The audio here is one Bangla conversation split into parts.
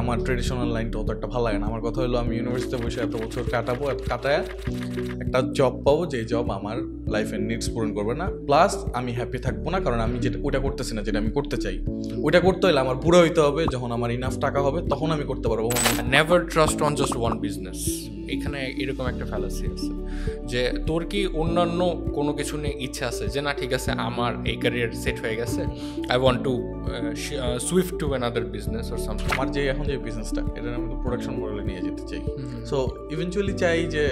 আমার ট্রেডিশনাল লাইনটা অত একটা ভালো লাগে না। আমার কথা হলো আমি ইউনিভার্সিটিতে বসে এত বছর কাটায় একটা জব পাবো, যে জব আমার লাইফের নিডস পূরণ করবে না, প্লাস আমি হ্যাপি থাকবো না, কারণ আমি যেটা ওটা করতেছি না যেটা আমি করতে চাই। ওইটা করতে হলে আমার বুড়ো হইতে হবে, যখন আমার ইনাফ টাকা হবে তখন আমি করতে পারবো। Never trust on just one business. এখানে এরকম একটা ফ্যালাসি আছে যে তোর কি অন্যান্য কোনো কিছু নিয়ে ইচ্ছা আছে, যে না ঠিক আছে আমার এই ক্যারিয়ার সেট হয়ে গেছে, I want two Swift to another business or something. আমার যে এখন যে বিজনেসটা, এটা আমি তো প্রোডাকশন মডেলে নিয়ে যেতে চাই। সো ইভেনচুয়ালি চাই যে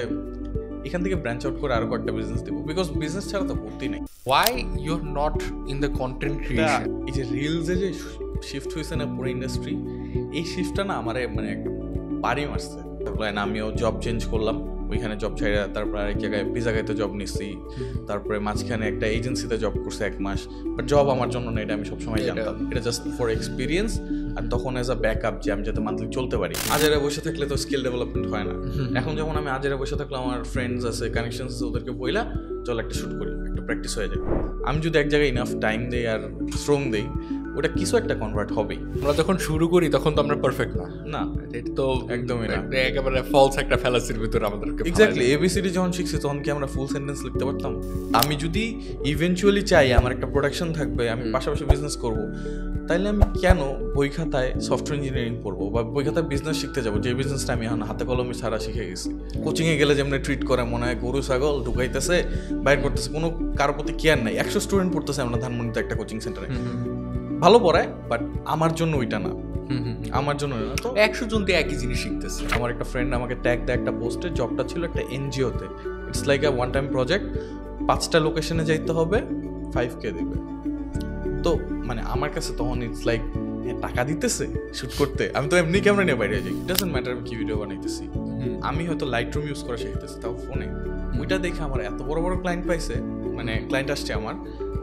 এখান থেকে ব্রাঞ্চ আউট করে আরো কয়েকটা বিজনেস দেবো, বিকজ বিজনেস ছাড়া তো করতেই নেই। Why your not in the content creation? এই যে রিলসে যে শিফট হয়েছে না পুরো ইন্ডাস্ট্রি, এই শিফটটা না আমারে মানে পারি মারছে। আমিও জব চেঞ্জ করলাম, ওইখানে জব ছাইরা তারপর আরেক জায়গায় পিজাগাইতে জব নিচ্ছি, তারপরে মাঝখানে একটা এজেন্সিতে জব করছে 1 মাস। বাট জব আমার জন্য না, এটা আমি সবসময় জানতাম, এটা জাস্ট ফর এক্সপিরিয়েন্স। আর তখন এজ আ ব্যাকআপ যে আমি যাতে মান্থলি চলতে পারি। আজেরে বসে থাকলে তো স্কিল ডেভেলপমেন্ট হয় না। এখন যেমন আমি আজেরে বসে থাকলে আমার ফ্রেন্ডস আছে, কানেকশন আছে, ওদেরকে বইলা চল একটা শুট করি, একটা প্র্যাকটিস হয়ে যায়। আমি যদি এক জায়গায় ইনাফ টাইম দেই আর শ্রম দেই, ওটা কিছু একটা কনভার্ট হবেই। আমরা যখন শুরু করি তখন তো আমরা পারফেক্ট না, না এটা তো একদমই না, একেবারে ফলস একটা ফ্যালাসির ভিতরে আমাদেরকে। এক্স্যাক্টলি এবিসিডি যখন শিখছি তখন কি আমরা ফুল সেন্টেন্স লিখতে পারতাম? আমি যদি ইভেনচুয়ালি চাই আমার একটা প্রোডাকশন থাকবে, আমি পাশাপাশি বিজনেস করব, তাইলে আমি কেন বই খাতায় সফটওয়্যার ইঞ্জিনিয়ারিং পড়বো বা বই খাতায় বিজনেস শিখতে যাবো, যে বিজনেসটা আমি এখন হাতে কলমে ছাড়া শিখে গেছি। কোচিংয়ে গেলে যেমন ট্রিট করে মনে হয় গরু ছাগল ঢুকাইতেছে বাইর করতেছে, কোনো কারোর প্রতি কেয়ার নাই। 100 স্টুডেন্ট পড়তেছে আমরা ধানমন্ডিতে একটা কোচিং সেন্টারে, ভালো পড়ায়, বাট আমার জন্য ওইটা না, আমার জন্য না। তো 100 জন দিয়ে একই জিনিস শিখতেছে। আমার একটা ফ্রেন্ড আমাকে ট্যাগ দেয় একটা পোস্টে, জবটা ছিল একটা এনজিওতে, it's like a one time project, 5টা লোকেশনে যাইতে হবে, 5K দিবে। তো মানে আমার কাছে তখন ইটস লাইক টাকা দিতেছে শুট করতে, আমি তো এমনি ক্যামেরা নিয়ে বাইরে যাই, ইট ডাজন্ট ম্যাটার আমি কি ভিডিও বানাইতেছি। আমি হয়তো লাইট রুম ইউজ করা শিখতেছি, তাও ফোনে। ওইটা দেখে আমার এত বড় বড় ক্লায়েন্ট পাইছে, মানে ক্লায়েন্ট আসছে আমার,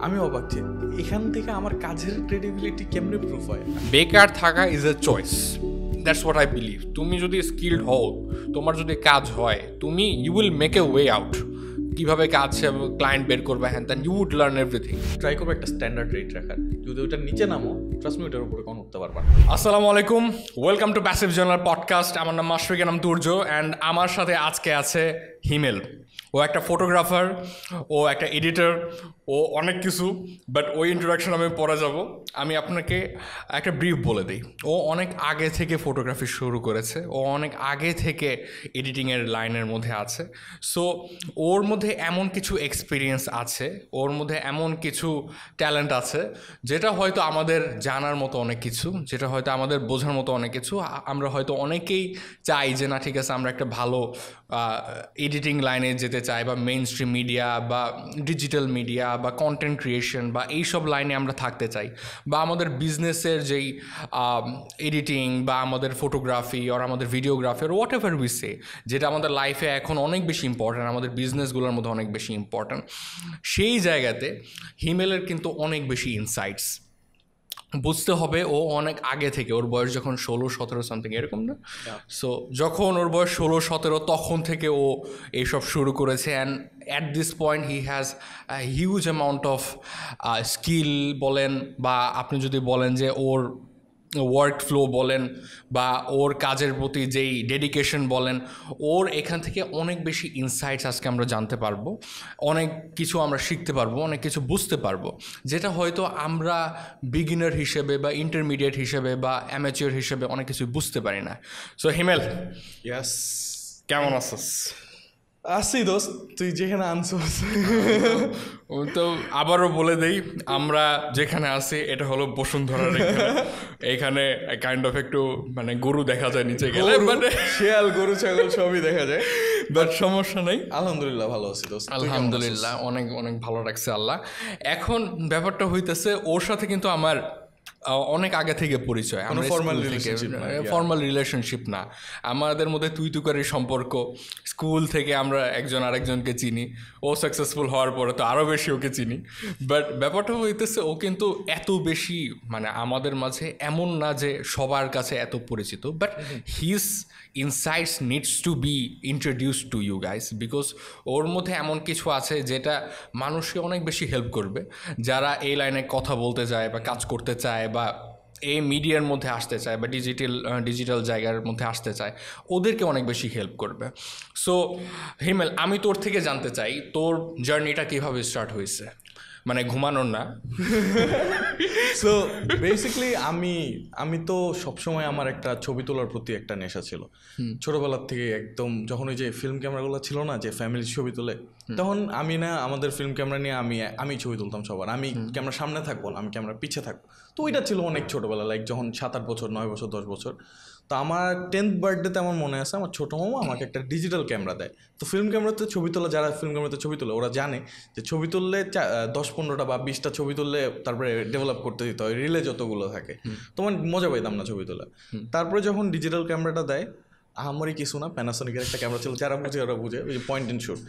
আমি অবাক যে এখান থেকে আমার কাজের ক্রেডিবিলিটি কেমনে প্রুফ হয়। বেকার থাকা is a choice, that's what I believe. তুমি যদি স্কিলড হও, তোমার যদি কাজ হয়, তুমি you will make a way out. কীভাবে কাজ ক্লায়েন্ট বের করবে, হ্যান ত্যান, you would learn everything. Try করবো একটা স্ট্যান্ডার্ড রেট রাখার, যদি ওটার নিচে নামো ট্রাস্ট মি ওটার উপরে কোনো উঠতে পারবা না। আসসালামু আলাইকুম, welcome to passive journal podcast. আমার নাম মাশফিক, নাম তুর্য, অ্যান্ড আমার সাথে আজকে আছে হিমেল। ও একটা ফটোগ্রাফার, ও একটা এডিটর, ও অনেক কিছু, বাট ওই ইন্ট্রোডাকশন আমি পরে যাব। আমি আপনাকে একটা ব্রিফ বলে দিই। ও অনেক আগে থেকে ফটোগ্রাফি শুরু করেছে, ও অনেক আগে থেকে এডিটিংয়ের লাইনের মধ্যে আছে। সো ওর মধ্যে এমন কিছু এক্সপিরিয়েন্স আছে, ওর মধ্যে এমন কিছু ট্যালেন্ট আছে, যেটা হয়তো আমাদের জানার মতো অনেক কিছু, যেটা হয়তো আমাদের বোঝার মতো অনেক কিছু। আমরা হয়তো অনেকেই চাই যে না ঠিক আছে আমরা একটা ভালো এডিটিং লাইনে যেতে চাই, বা মেইন স্ট্রিম মিডিয়া বা ডিজিটাল মিডিয়া বা কন্টেন্ট ক্রিয়েশন বা এইসব লাইনে আমরা থাকতে চাই, বা আমাদের বিজনেসের যেই এডিটিং বা আমাদের ফটোগ্রাফি আর আমাদের ভিডিওগ্রাফি আর হোয়াট এভার উই সে, যেটা আমাদের লাইফে এখন অনেক বেশি ইম্পর্ট্যান্ট, আমাদের বিজনেসগুলোর মধ্যে অনেক বেশি ইম্পর্ট্যান্ট। সেই জায়গাতে হিমেলের কিন্তু অনেক বেশি ইনসাইটস। বুঝতে হবে ও অনেক আগে থেকে, ওর বয়স যখন 16-17 সামথিং এরকম না, সো যখন ওর বয়স 16-17 তখন থেকে ও এইসব শুরু করেছে। And at this point he has huge amount of skill বলেন, বা আপনি যদি বলেন যে ওর ওয়ার্ক ফ্লো বলেন, বা ওর কাজের প্রতি যেই ডেডিকেশন বলেন, ওর এখান থেকে অনেক বেশি ইনসাইটস আজকে আমরা জানতে পারবো, অনেক কিছু আমরা শিখতে পারবো, অনেক কিছু বুঝতে পারবো, যেটা হয়তো আমরা বিগিনার হিসেবে বা ইন্টারমিডিয়েট হিসেবে বা অ্যামেচিওর হিসেবে অনেক কিছু বুঝতে পারি না। সো হিমেল, ইয়াস, কেমন আছিস? আসি দোস্ত, তুই যেখানে আনছোস। তো আবারও বলে দেই, আমরা যেখানে আছি এটা হলো বসুন্ধরার এইখানে কাইন্ড অফ একটু মানে গরু দেখা যায় নিচে গেলে, মানে শিয়াল গরু ছাগল সবই দেখা যায়, বাট সমস্যা নেই। আলহামদুলিল্লাহ ভালো আছি দোস্ত। আলহামদুলিল্লাহ অনেক অনেক ভালো রাখছে আল্লাহ। এখন ব্যাপারটা হইতেছে, ওর সাথে কিন্তু আমার অনেক আগে থেকে পরিচয়, আমরা ফর্মাল রিলেশনশিপ না, আমাদের মধ্যে তুই তুকারি সম্পর্ক। স্কুল থেকে আমরা একজন আরেকজনকে চিনি, ও সাকসেসফুল হওয়ার পরে তো আরও বেশি ওকে চিনি। বাট ব্যাপারটা হইতেছে ও কিন্তু এত বেশি মানে আমাদের মাঝে এমন না যে সবার কাছে এত পরিচিত, but his insights needs to be introduced to you guys, because ওর মধ্যে এমন কিছু আছে যেটা মানুষকে অনেক বেশি হেল্প করবে, যারা এই লাইনে কথা বলতে চায় বা কাজ করতে চায় বা এই মিডিয়ার মধ্যে আসতে চায় বা ডিজিটাল জায়গার মধ্যে আসতে চায় ওদেরকে অনেক বেশি হেল্প করবে। সো হিমেল, আমি তোর থেকে জানতে চাই তোর জার্নিটা কীভাবে স্টার্ট হয়েছে, মানে ঘুমানোর না। সো বেসিক্যালি আমি তো সবসময় আমার একটা ছবি তোলার প্রতি একটা নেশা ছিল ছোটবেলার থেকে। একদম যখন ওই যে ফিল্ম ক্যামেরাগুলো ছিল না, যে ফ্যামিলি ছবি তোলে, তখন আমি না আমাদের ফিল্ম ক্যামেরা নিয়ে আমি ছবি তুলতাম সবার। আমি ক্যামেরার সামনে থাকবো না, আমি ক্যামেরার পিছে থাকবো। তো ওইটা ছিল অনেক ছোটবেলা, লাইক যখন 7-8 বছর, 9 বছর, 10 বছর। তো আমার 10th বার্থডেতে আমার মনে আছে আমার ছোটো মামা আমাকে একটা ডিজিটাল ক্যামেরা দেয়। তো ফিল্ম ক্যামেরাতে ছবি তোলা, যারা ফিল্ম ক্যামেরাতে ছবি তোলে ওরা জানে যে ছবি তুললে 10-15টা বা 20টা ছবি তুললে তারপরে ডেভেলপ করতে দিতে হয়, রিলে যতগুলো থাকে। তোমার মজা পাইতাম না ছবি তোলা। তারপরে যখন ডিজিটাল ক্যামেরাটা দেয়, আহামরি কিছু না, প্যানাসোনিকের একটা ক্যামেরা ছিল, যারা বুঝে ওরা বুঝে, ওই যে পয়েন্ট অ্যান্ড শুট।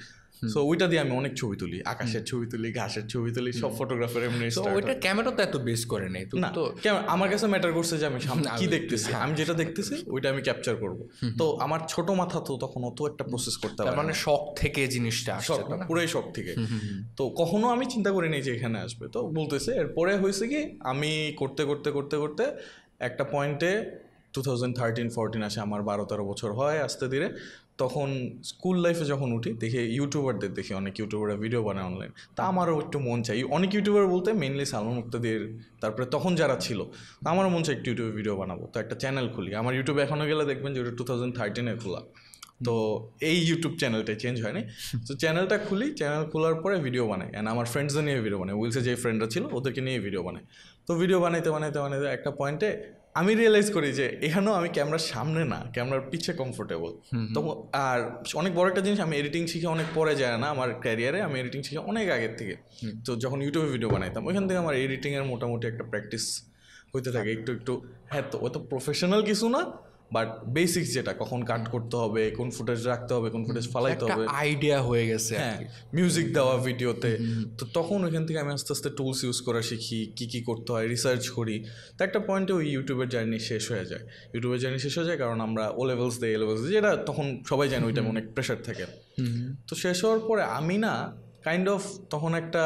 সো ওইটা দিয়ে আমি অনেক ছবি তুলি, আকাশের ছবি তুলি, ঘাসের ছবি তুলি, সব ফটোগ্রাফার এমনি। ওইটা ক্যামেরা তো এত বেস করে নেই না, আমার কাছে ম্যাটার করছে যে আমি সামনে কি দেখতেছি, আমি যেটা দেখতেছি ওইটা আমি ক্যাপচার করব। তো আমার ছোট মাথা তো তখন অত একটা প্রসেস করতে পারে, মানে শখ থেকে জিনিসটা আসছে, পুরোই শখ থেকে। তো কখনো আমি চিন্তা করিনি যে এখানে আসবে। তো বলতেছে এরপরে হয়েছে কি, আমি করতে করতে করতে করতে একটা পয়েন্টে 2013-14 আসে, আমার 12-13 বছর হয় আস্তে ধীরে। তখন স্কুল লাইফে যখন উঠি, দেখি ইউটিউবারদের দেখি, অনেক ইউটিউবাররা ভিডিও বানায় অনলাইন। তা আমারও একটু মন চাই, অনেক ইউটিউবার বলতে মেইনলি সালমান মুক্তাদির, তারপরে তখন যারা ছিল, আমারও মন চাই একটু ইউটিউবে ভিডিও বানাবো। তো একটা চ্যানেল খুলি। আমার ইউটিউবে এখনও গেলে দেখবেন যে ওটা 2013 খোলা। তো এই ইউটিউব চ্যানেলটা চেঞ্জ হয়নি। তো চ্যানেলটা খুলি, চ্যানেল খোলার পরে ভিডিও বানাই, অ্যান্ড আমার ফ্রেন্ডসদের নিয়ে ভিডিও বানাই, উইলসে যে ফ্রেন্ডরা ছিল ওদেরকে নিয়ে ভিডিও বানাই। তো ভিডিও বানাইতে বানাইতে বানাইতে একটা পয়েন্টে আমি রিয়েলাইজ করি যে এখানেও আমি ক্যামেরার সামনে না, ক্যামেরার পিছে কমফোর্টেবল। তো আর অনেক বড় একটা জিনিস, আমি এডিটিং শিখে অনেক পরে যায় না আমার ক্যারিয়ারে, আমি এডিটিং শিখে অনেক আগের থেকে। তো যখন ইউটিউবে ভিডিও বানাইতাম, ওইখান থেকে আমার এডিটিংয়ের মোটামুটি একটা প্র্যাকটিস হইতে থাকে একটু একটু। হ্যাঁ, তো অত প্রফেশনাল কিছু না, বাট বেসিক্স যেটা, কখন কাট করতে হবে, কোন ফুটেজ রাখতে হবে, কোন ফুটেজ ফালাইতে হবে, আইডিয়া হয়ে গেছে। হ্যাঁ, মিউজিক দেওয়া ভিডিওতে। তো তখন ওইখান থেকে আমি আস্তে আস্তে টুলস ইউজ করা শিখি, কী কী করতে হয় রিসার্চ করি। তো একটা পয়েন্টে ওই ইউটিউবের জার্নি শেষ হয়ে যায়। ইউটিউবের জার্নি শেষ হয়ে যায় কারণ আমরা ও লেভেলস দিই, যেটা তখন সবাই জানে ওইটা অনেক প্রেশার থাকে। তো শেষ হওয়ার পরে আমি না কাইন্ড অফ তখন একটা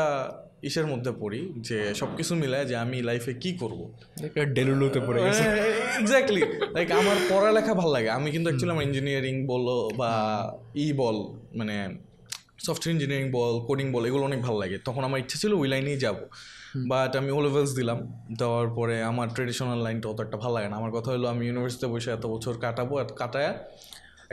ইসের মধ্যে পড়ি যে সব কিছু মিলায় যে আমি লাইফে কি করবো, ডেলুলুতে পড়ে গেছে। এক্স্যাক্টলি, লাইক আমার পড়ালেখা ভালো লাগে। আমি কিন্তু অ্যাকচুয়ালি আমার ইঞ্জিনিয়ারিং বলো বা মানে সফটওয়্যার ইঞ্জিনিয়ারিং বল, কোডিং বল, এগুলো অনেক ভালো লাগে। তখন আমার ইচ্ছা ছিল ওই লাইনেই যাবো, বাট আমি ও লেভেলস দিলাম। দেওয়ার পরে আমার ট্রেডিশনাল লাইনটা অত একটা ভালো লাগে না। আমার কথা হলো আমি ইউনিভার্সিটিতে বসে এত বছর কাটাবো, আর কাটায়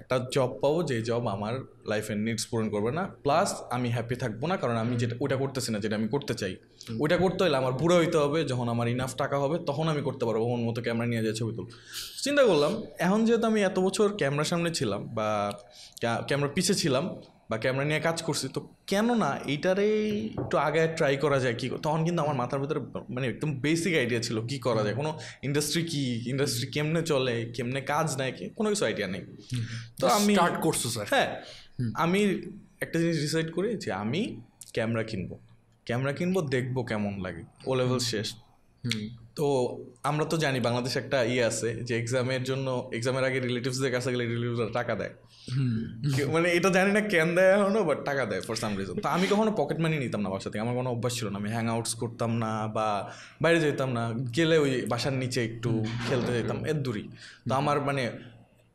একটা জব পাবো যে জব আমার লাইফের নিডস পূরণ করবে না, প্লাস আমি হ্যাপি থাকবো না, কারণ আমি যেটা ওটা করতেছি না যেটা আমি করতে চাই। ওইটা করতে হলে আমার বুড়ো হইতে হবে, যখন আমার ইনাফ টাকা হবে তখন আমি করতে পারবো ওর মতো ক্যামেরা নিয়ে যায় ছবি তুল। চিন্তা করলাম এখন যেহেতু আমি এত বছর ক্যামেরার সামনে ছিলাম বা ক্যামেরার পিছে ছিলাম বা ক্যামেরা নিয়ে কাজ করছি, তো কেন না এইটারেই একটু আগে ট্রাই করা যায় কি। তখন কিন্তু আমার মাথার ভিতরে মানে একদম বেসিক আইডিয়া ছিল কি করা যায়, কোনো ইন্ডাস্ট্রি কেমনে চলে, কেমনে কাজ নেয়, কোনো কিছু আইডিয়া নেই। তো আমি স্টার্ট করছো স্যার? হ্যাঁ, আমি একটা জিনিস ডিসাইড করি যে আমি ক্যামেরা কিনবো, দেখবো কেমন লাগে। ও লেভেল শেষ। তো আমরা তো জানি বাংলাদেশে একটা আছে যে এক্সামের আগে রিলেটিভসদের কাছে গেলে রিলেটিভসরা টাকা দেয়। মানে এটা জানি না কেন দেয় এখনো, বাট টাকা দেয় ফর সাম রিজন। তো আমি কখনো পকেট মানি নিতাম না বাসা থেকে, আমার কোনো অভ্যাস ছিল না। আমি হ্যাং আউটস করতাম না বা বাইরে যেতাম না, গেলে ওই বাসার নিচে একটু খেলতে যেতাম, এর দূরই। তো আমার মানে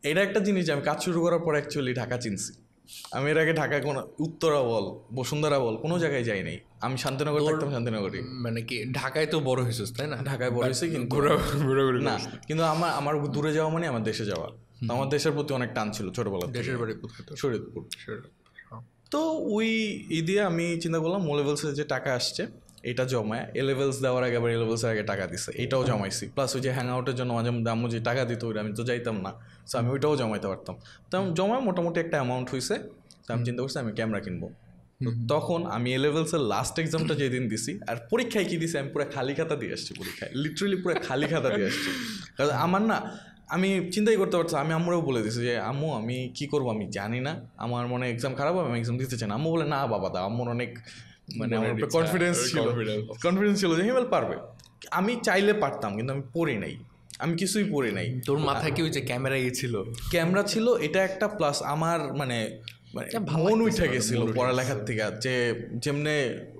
এটা একটা জিনিস, আমি কাজ শুরু করার পর অ্যাকচুয়ালি ঢাকা চিনছি। আমি এর আগে ঢাকায় কোনো উত্তরা বল, বসুন্ধরা বল, কোনো জায়গায় যাই নাই। আমি শান্তিনগর থাকতাম, শান্তিনগরই। মানে কি ঢাকায় তো বড় হয়েছিস তাই না? ঢাকায় বড় হয়েছে, কিন্তু না, কিন্তু আমার দূরে যাওয়া মানে আমার দেশে যাওয়া। তো আমার দেশের প্রতি অনেক টান ছিল ছোটবেলা। দেশের বাড়ি কোথায়? শরীয়তপুর। তো ওই দিয়ে আমি চিন্তা করলাম ও লেভেলসে যে টাকা আসছে এটা জমায়, এ লেভেলস দেওয়ার আগে আবার এ লেভেলসের আগে টাকা দিচ্ছে, এটাও জমাইছি। প্লাস ওই যে হ্যাং আউটের জন্য মাঝে মধ্যে আম্মু যে টাকা দিত ওইটা আমি তো যাইতাম না, সো আমি ওইটাও জমাইতে পারতাম। তো জমায় মোটামুটি একটা অ্যামাউন্ট হয়েছে। তো আমি চিন্তা করছি আমি ক্যামেরা কিনবো। তখন আমি এ লেভেলসের লাস্ট এক্সামটা যেদিন দিছি, আর পরীক্ষায় কি দিছি, আমি পুরো খালি খাতা দিয়ে আসছি পরীক্ষায়, লিটারেলি পুরো খালি খাতা দিয়ে আসছি। কারণ আমার না, আমি চিন্তাই করতে পারছি। আমি আম্মুরেও বলে দিছি যে আম্মু আমি কি করবো আমি জানি না, আমার মনে এক্সাম খারাপ হবে, আমি এক্সাম দিতে চাই না। আম্মু বলে না বাবা দা, আম্মুর অনেক মানে আমার কনফিডেন্স ছিল যে হিমেল পারবে। আমি চাইলে পারতাম, কিন্তু আমি পড়ি নাই, আমি কিছুই পড়ি নাই। তোর মাথায় কি ওই যে ক্যামেরা ছিল? ক্যামেরা ছিল এটা একটা, প্লাস আমার মানে মানে মন উঠে গেছিল পড়ালেখার থেকে, যে যেমনে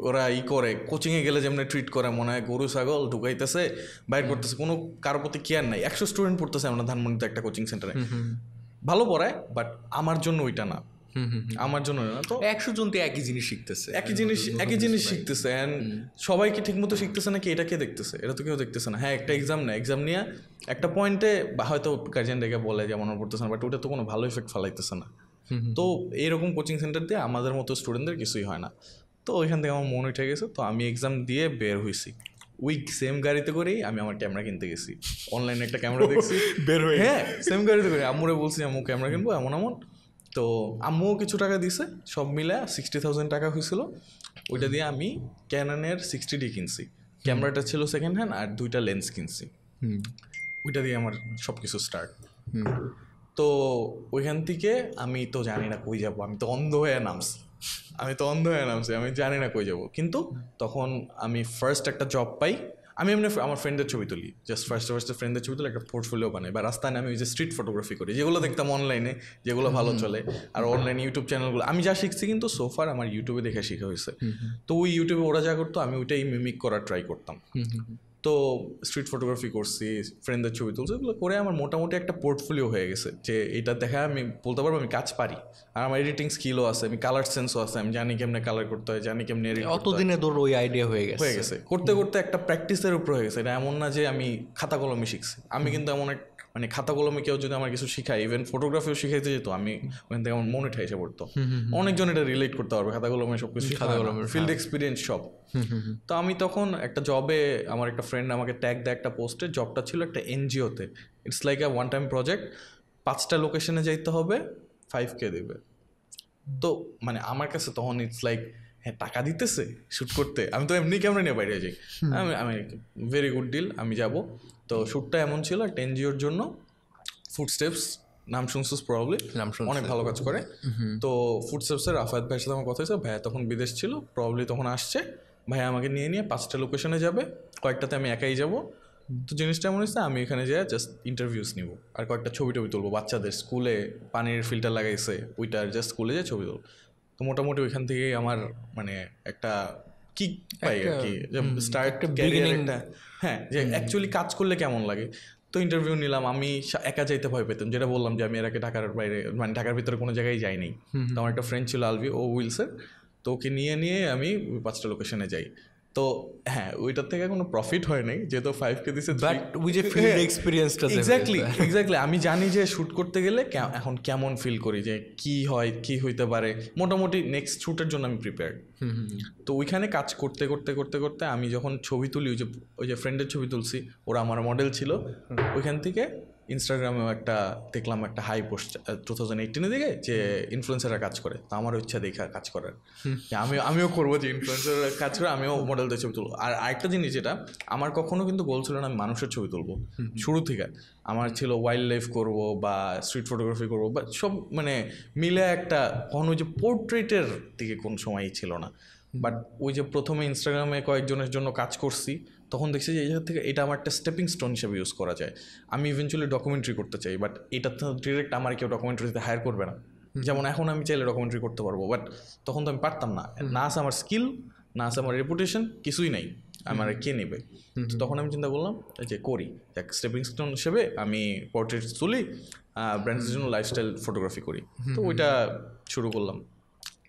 ওরা করে কোচিংয়ে গেলে যেমনে ট্রিট করে, মনে হয় গরু ছাগল ঢুকাইতেছে বাইর করতেছে, কোনো কারোর প্রতি কেয়ার নাই। 100 স্টুডেন্ট পড়তেছে আমরা ধানমন্ডিতে একটা কোচিং সেন্টারে, ভালো পড়ায়, বাট আমার জন্য ওইটা না, আমার জন্য না। তো 100 জন তো একই জিনিস শিখতেছে, একই জিনিস শিখতেছে, অ্যান্ড সবাইকে ঠিক মতো শিখতেছে নাকি এটা কে দেখতেছে? এটা তো কেউ দেখতেছে না। হ্যাঁ, একটা এক্সাম নিয়ে একটা পয়েন্টে হয়তো গার্জিয়ান ডেকে বলে যে মনে পড়তেছে না, বাট ওটা তো কোনো ভালো ইফেক্ট ফেলাইতেছে না। তো এইরকম কোচিং সেন্টার দিয়ে আমাদের মতো স্টুডেন্টদের কিছুই হয় না। তো ওইখান থেকে আমার মন উঠে গেছে। তো আমি এক্সাম দিয়ে বের হয়েছি, সেম গাড়িতে করেই আমি আমার ক্যামেরা কিনতে গেছি। অনলাইনে একটা ক্যামেরা দেখছি, বের হয়ে, হ্যাঁ সেম গাড়িতে করে আম্মুরে বলছি আম্মু ক্যামেরা কিনবো এমন। তো আম্মুও কিছু টাকা দিছে, সব মিলে 60,000 টাকা হয়েছিল। ওইটা দিয়ে আমি ক্যাননের 60D কিনছি, ক্যামেরাটা ছিল সেকেন্ড হ্যান্ড, আর 2টা লেন্স কিনছি। ওইটা দিয়ে আমার সব কিছু স্টার্ট। তো ওইখান থেকে আমি তো জানি না কই যাবো, আমি তো অন্ধ হয়ে নামছি, আমি জানি না কই যাবো। কিন্তু তখন আমি ফার্স্ট একটা জব পাই। আমি এমনি আমার ফ্রেন্ডের ছবি তুলি, জাস্ট ফার্স্টে ফ্রেন্ডের ছবি তুলি, একটা পোর্টফোলিও বানাই, বা রাস্তায় আমি ওই যে স্ট্রিট ফটোগ্রাফি করি, যেগুলো দেখতাম অনলাইনে, যেগুলো ভালো চলে, আর অনলাইন ইউটিউব চ্যানেলগুলো আমি যা শিখছি কিন্তু সোফার আমার ইউটিউবে দেখে শেখা হয়েছে। তো ওই ইউটিউবে ওরা যা করতো আমি ওইটাই মিমিক করার ট্রাই করতাম। তো স্ট্রিট ফটোগ্রাফি করছি, ফ্রেন্ডদের ছবি তুলছি, এগুলো করে আমার মোটামুটি একটা পোর্টফোলিও হয়ে গেছে, যে এটা দেখা আমি বলতে পারবো আমি কাজ পারি, আর আমার এডিটিং স্কিলও আছে, আমি কালার সেন্সও আছে, আমি জানি কেমনে কালার করতে হয়, জানি কেমনে এডিট। অতদিনে তোর ওই আইডিয়া হয়ে গেছে করতে করতে একটা প্র্যাকটিসের উপর হয়ে গেছে। এটা এমন না যে আমি খাতা কলমে শিখছি, আমি কিন্তু এমন এক মানে খাতা কলমে কেউ যদি আমার কিছু শিখায়, ইভেন ফটোগ্রাফিও শিখাইতে যেত, আমি ওখান থেকে আমার মনে ঠাইসে পড়তো। অনেকজন এটা রিলেট করতে পারবে, খাতা কলমে সব কিছু, খাতা কলমে ফিল্ড এক্সপিরিয়েন্স সব। তো আমি তখন একটা জবে, আমার একটা ফ্রেন্ড আমাকে ট্যাগ দেয় একটা পোস্টে, জবটা ছিল একটা এনজিওতে, it's like one time project, 5টা লোকেশনে যাইতে হবে, 5K দেবে। তো মানে আমার কাছে তখন ইটস লাইক, হ্যাঁ টাকা দিতেছে শ্যুট করতে, আমি তো এমনি ক্যামেরা নিয়ে বাইরে যাই, আমি ভেরি গুড ডিল, আমি যাব। তো শ্যুটটা এমন ছিল একটা এনজিওর জন্য, ফুটস্টেপস, নাম শুনছিস প্রবাবলি, অনেক ভালো কাজ করে। তো ফুটস্টেপসের রাফায়েত ভাইয়ের সাথে আমার কথা হয়েছে, ভাইয়া তখন বিদেশ ছিল, প্রবাবলি তখন আসছে, ভাইয়া আমাকে নিয়ে 5টা লোকেশনে যাবে, কয়েকটাতে আমি একাই যাব। তো জিনিসটা এমন হচ্ছে, আমি এখানে যাই জাস্ট ইন্টারভিউস নিব, আর কয়েকটা ছবি তুলবো, বাচ্চাদের স্কুলে পানির ফিল্টার লাগাইছে ওইটার, জাস্ট স্কুলে যাই ছবি তুলবো। তো মোটামুটি ওইখান থেকেই আমার মানে একটা কিক পাই আর কি, স্টার্ট একটা, হ্যাঁ যে অ্যাকচুয়ালি কাজ করলে কেমন লাগে। তো ইন্টারভিউ নিলাম, আমি একা যাইতে ভয় পেতাম, যেটা বললাম যে আমি এর আগে ঢাকার বাইরে মানে ঢাকার ভিতরে কোনো জায়গায় যাইনি। তো আমার একটা ফ্রেন্ড ছিল আলভি, ও উইলসের, তো ওকে নিয়ে আমি 5টা লোকেশনে যাই। তো হ্যাঁ ওইটার থেকে কোনো প্রফিট হয় নাই, যেহেতু 5K দিছে, বাট ওই যে ফিল্ড এক্সপিরিয়েন্সটা, এক্স্যাক্টলি আমি জানি যে শ্যুট করতে গেলে এখন কেমন ফিল করি, যে কি হয় কি হইতে পারে, মোটামুটি নেক্সট শ্যুটের জন্য আমি প্রিপেয়ার্ড। তো ওইখানে কাজ করতে করতে আমি যখন ছবি তুলি, ওই যে ফ্রেন্ডের ছবি তুলছি, ওরা আমার মডেল ছিল, ওইখান থেকে ইনস্টাগ্রামেও একটা দেখলাম একটা হাই পোস্ট 2018 দিকে, যে ইনফ্লুয়েন্সাররা কাজ করে, তো আমারও ইচ্ছা দেখা কাজ করার, আমিও করবো যে ইনফ্লুয়েন্সাররা কাজ করে, আমিও মডেলদের ছবি তুলবো। আর আরেকটা জিনিস, যেটা আমার কখনো কিন্তু গোল ছিল না আমি মানুষের ছবি তুলবো, শুরু থেকে আমার ছিল ওয়াইল্ড লাইফ করবো বা স্ট্রিট ফটোগ্রাফি করবো, বা সব মানে মিলে একটা, কখনো ওই যে পোর্ট্রেটের দিকে কোন সময়ই ছিল না। বাট ওই যে প্রথমে ইনস্টাগ্রামে কয়েকজনের জন্য কাজ করছি, তখন দেখছি যে এই জায়গা থেকে এটা আমার একটা স্টেপিং স্টোন হিসেবে ইউজ করা যায়। আমি ইভেনচুয়ালি ডকুমেন্টারি করতে চাই, বাট এটা তো ডিরেক্ট আমার কেউ ডকুমেন্টারিতে হায়ার করবে না। যেমন এখন আমি চাইলে ডকুমেন্টারি করতে পারবো, বাট তখন তো আমি পারতাম না, না আছে আমার স্কিল, না আছে আমার রেপুটেশন, কিছুই নাই, আমার কে নেবে। তো তখন আমি চিন্তা করলাম যে করি এক স্টেপিং স্টোন হিসেবে, আমি পোর্ট্রেট তুলি, ব্র্যান্ডসের জন্য লাইফস্টাইল ফটোগ্রাফি করি। তো ওইটা শুরু করলাম,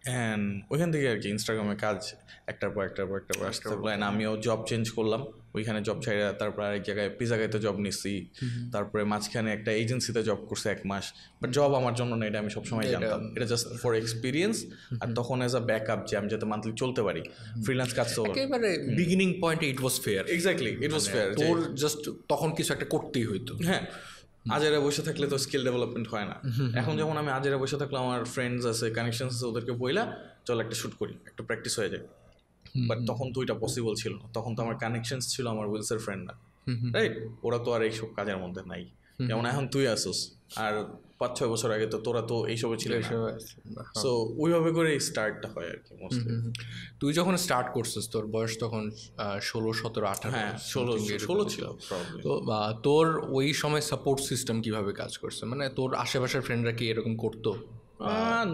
অ্যান্ড ওইখান থেকে আর কি ইনস্টাগ্রামে কাজ একটার পর আসতে থাকলো। অ্যান্ড আমিও জব চেঞ্জ করলাম, ওইখানে জব ছাড়া তারপর আরেক জায়গায় পিজা খাইতে জব নিচ্ছি, তারপরে মাঝখানে একটা এজেন্সিতে জব করছে 1 মাস। বাট জব আমার জন্য না, এটা আমি সবসময় জানতাম, এটা জাস্ট ফর এক্সপিরিয়েন্স, আর তখন অ্যাজ আ ব্যাক আপ যে আমি যাতে মান্থলি চলতে পারি, ফ্রিল্যান্স কাজ তো একেবারে বিগিনিং পয়েন্টে it was fair. Exactly it was fair, তোর জাস্ট তখন কিছু একটা করতেই হইতো। হ্যাঁ, আজেরা বসে থাকলে তো স্কিল ডেভেলপমেন্ট হয় না। এখন যেমন আমি আজেরা বসে থাকলে আমার ফ্রেন্ডস আছে, কানেকশন আছে, ওদেরকে বইলা চল একটা শ্যুট করি, একটা প্র্যাকটিস হয়ে যায়। বাট তখন তো এটা পসিবল ছিল না, তখন তো আমার কানেকশনস ছিল আমার উইলসের ফ্রেন্ডরা, রাইট? ওরা তো আর এইসব কাজের মধ্যে নাই, যেমন এখন তুই আসোস, আর 5-6 বছর আগে তো তোরা তো এইসবে ছিল, সো ওইভাবে করে স্টার্টটা হয় আর কি মোস্টলি। তুই যখন স্টার্ট করছিস তোর বয়স তখন 16, 17, 18? হ্যাঁ 16 ছিল। তো তোর ওই সময় সাপোর্ট সিস্টেম কিভাবে কাজ করছে, মানে তোর আশেপাশের ফ্রেন্ডরা কি এরকম করতো?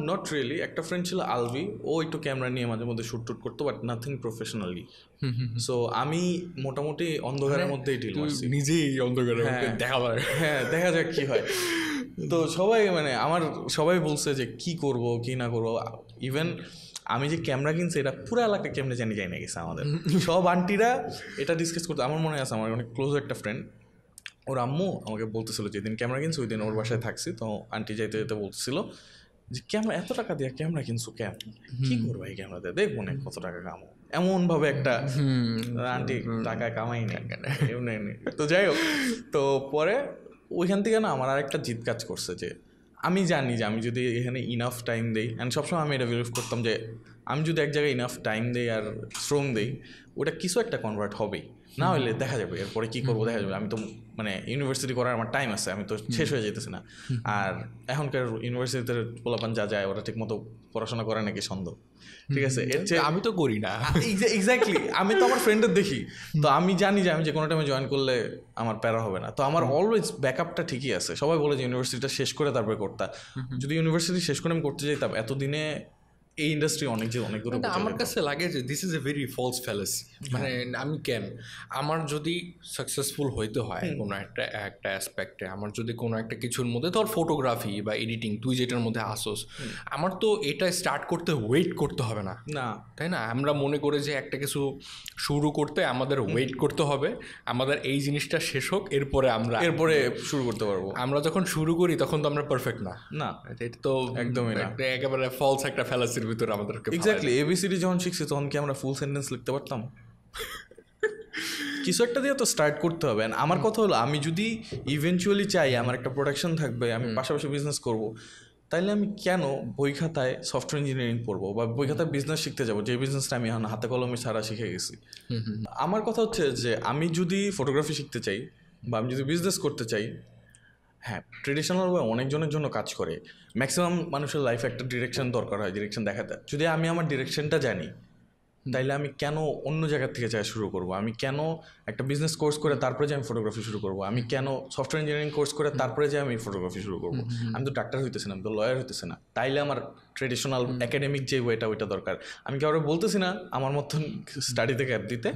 Not really. একটা ফ্রেন্ড ছিল আলভি, ও একটু ক্যামেরা নিয়ে মাঝে মধ্যে শুট টুট করতো, বাট নাথিং প্রফেশনালি। সো আমি মোটামুটি অন্ধকারের মধ্যেই ডিল করছি, নিজেই অন্ধকারে দেখা যায়। হ্যাঁ, দেখা যাক কি হয়। তো সবাই মানে আমার সবাই বলছে যে কি করব কি না করবো। ইভেন আমি যে ক্যামেরা কিনছি এটা পুরো এলাকা কেমনে জানি যাই না গেছে আমাদের সব আন্টিরা এটা ডিসকাস করতো। আমার মনে আছে আমার অনেক ক্লোজ একটা ফ্রেন্ড, ওর আম্মু আমাকে বলতেছিল যেদিন ক্যামেরা কিনছি ওই দিন ওর বাসায় থাকছি, তো আন্টি যাইতে যেতে বলতেছিল যে ক্যামেরা এত টাকা দিয়ে ক্যামেরা কিনছো কেন, কি করবো এই ক্যামেরা দিয়ে, দেখবো না কত টাকা কামাও। এমন ভাবে একটা আন্টি টাকা কামাই না এমনি। তো যাই হোক, তো পরে ওইখান থেকে না আমার আরেকটা জিদ কাজ করছে যে আমি জানি যে আমি যদি এখানে ইনাফ টাইম দেই, অ্যান্ড সবসময় আমি এটা বিলিভ করতাম যে আমি যদি এক জায়গায় ইনাফ টাইম দেই আর শ্রম দেই ওটা কিছু একটা কনভার্ট হবেই, না হলে দেখা যাবে এরপরে কী করবো দেখা যাবে। আমি তো মানে ইউনিভার্সিটি করার আমার টাইম আছে, আমি তো শেষ হয়ে যেতেছি না। আর এখনকার ইউনিভার্সিটিতে পোলাপান যা যায় ওরা ঠিক মতো পড়াশোনা করে নাকি সন্দেহ, ঠিক আছে। এর চেয়ে আমি তো করি না। এক্স্যাক্টলি, আমি তো আমার ফ্রেন্ডের দেখি, তো আমি জানি যে আমি যে কোনো টাইমে জয়েন করলে আমার প্যারা হবে না। তো আমার অলওয়েজ ব্যাকআপটা ঠিকই আছে। সবাই বলে যে ইউনিভার্সিটিটা শেষ করে তারপরে করতাম, যদি ইউনিভার্সিটি শেষ করে আমি করতে যেতাম এতদিনে এই ইন্ডাস্ট্রি অনেক দূর। আমার কাছে লাগে যে this is a very false fallacy. মানে আমি কেন, আমার যদি সাকসেসফুল হইতে হয় কোনো একটা অ্যাসপেক্টে, আমার যদি কোনো একটা কিছুর মধ্যে ধর ফটোগ্রাফি বা এডিটিং, তুই যেটার মধ্যে আসোস, আমার তো এটা স্টার্ট করতে ওয়েট করতে হবে না, তাই না? আমরা মনে করে যে একটা কিছু শুরু করতে আমাদের ওয়েট করতে হবে, আমাদের এই জিনিসটা শেষ হোক এরপরে শুরু করতে পারবো। আমরা যখন শুরু করি তখন তো আমরা পারফেক্ট না, এটা তো একদমই না, একেবারে ফলস একটা ফ্যালাসির ভিতরে আমাদেরকে। এক্স্যাক্টলি, এবিসিডি যখন শিখছি তখন কি আমরা ফুল সেন্টেন্স লিখতে পারতাম? কিছু একটা দিয়ে তো স্টার্ট করতে হবে। আমার কথা হলো আমি যদি ইভেনচুয়ালি চাই আমার একটা প্রোডাকশন থাকবে, আমি পাশাপাশি বিজনেস করব, তাইলে আমি কেন বই খাতায় সফটওয়্যার ইঞ্জিনিয়ারিং পড়বো বা বই খাতায় বিজনেস শিখতে যাবো, যে বিজনেসটা আমি এখন হাতে কলমে ছাড়া শিখে গেছি। আমার কথা হচ্ছে যে আমি যদি ফটোগ্রাফি শিখতে চাই বা আমি যদি বিজনেস করতে চাই, হ্যাঁ ট্রেডিশনাল ওয়ে অনেকজনের জন্য কাজ করে। ম্যাক্সিমাম মানুষের লাইফে একটা ডিরেকশন দরকার হয়, ডিরেকশন দেখাতে। যদি আমি আমার ডিরেকশনটা জানি তাইলে আমি কেন অন্য জায়গার থেকে চাই শুরু করব? আমি কেন একটা বিজনেস কোর্স করে তারপরে যে আমি ফটোগ্রাফি শুরু করব? আমি কেন সফটওয়্যার ইঞ্জিনিয়ারিং কোর্স করে তারপরে যে আমি ফটোগ্রাফি শুরু করব? আমি তো ডাক্তার হইতেছি না, আমি তো লয়ার হইতেছি না। তাইলে আমার ট্রেডিশনাল একাডেমিক যে ওইটা দরকার। আমি কাউকে বলতেছি না আমার মতন স্টাডিতে গ্যাপ দিতে,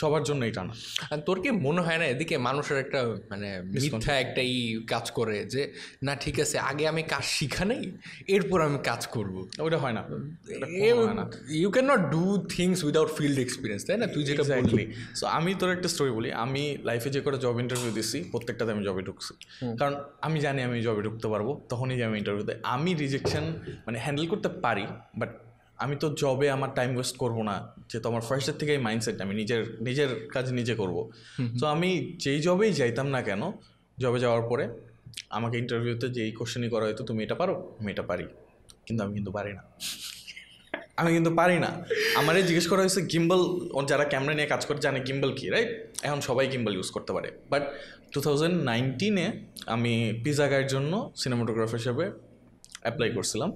সবার জন্য এটা না। আর তোর কি মনে হয় না এদিকে মানুষের একটা মানে মিথ্যা একটা কাজ করে যে না ঠিক আছে আগে আমি কাজ শিখা নেই এরপর আমি কাজ করব? ওইটা হয় না, you can not do things without field experience, তাই না? তুই যেটা বললি। সো আমি তোর একটা স্টোরি বলি। আমি লাইফে যে করে জব ইন্টারভিউ দিছি প্রত্যেকটাতে আমি জবে ঢুকছি, কারণ আমি জানি আমি জবে ঢুকতে পারবো, তখনই যে আমি ইন্টারভিউ দিই। আমি রিজেকশন মানে হ্যান্ডেল করতে পারি, বাট আমি তো জবে আমার টাইম ওয়েস্ট করবো না, যেহেতু আমার ফার্স্টের থেকে এই মাইন্ডসেট আমি নিজের কাজ নিজে করবো। সো আমি যেই জবেই যাইতাম না কেন, জবে যাওয়ার পরে আমাকে ইন্টারভিউতে যেই কোশ্চেনই করা হয়তো তুমি এটা পারো, আমি এটা পারি, কিন্তু আমি কিন্তু পারি না। আমারে জিজ্ঞেস করা হয়েছে গিম্বল, যারা ক্যামেরা নিয়ে কাজ করে জানে গিম্বল কি, রাইট? এখন সবাই গিম্বল ইউজ করতে পারে, বাট 2019-এ আমি পিজা গাইয়ের জন্য সিনেমাটোগ্রাফার হিসেবে অ্যাপ্লাই করছিলাম।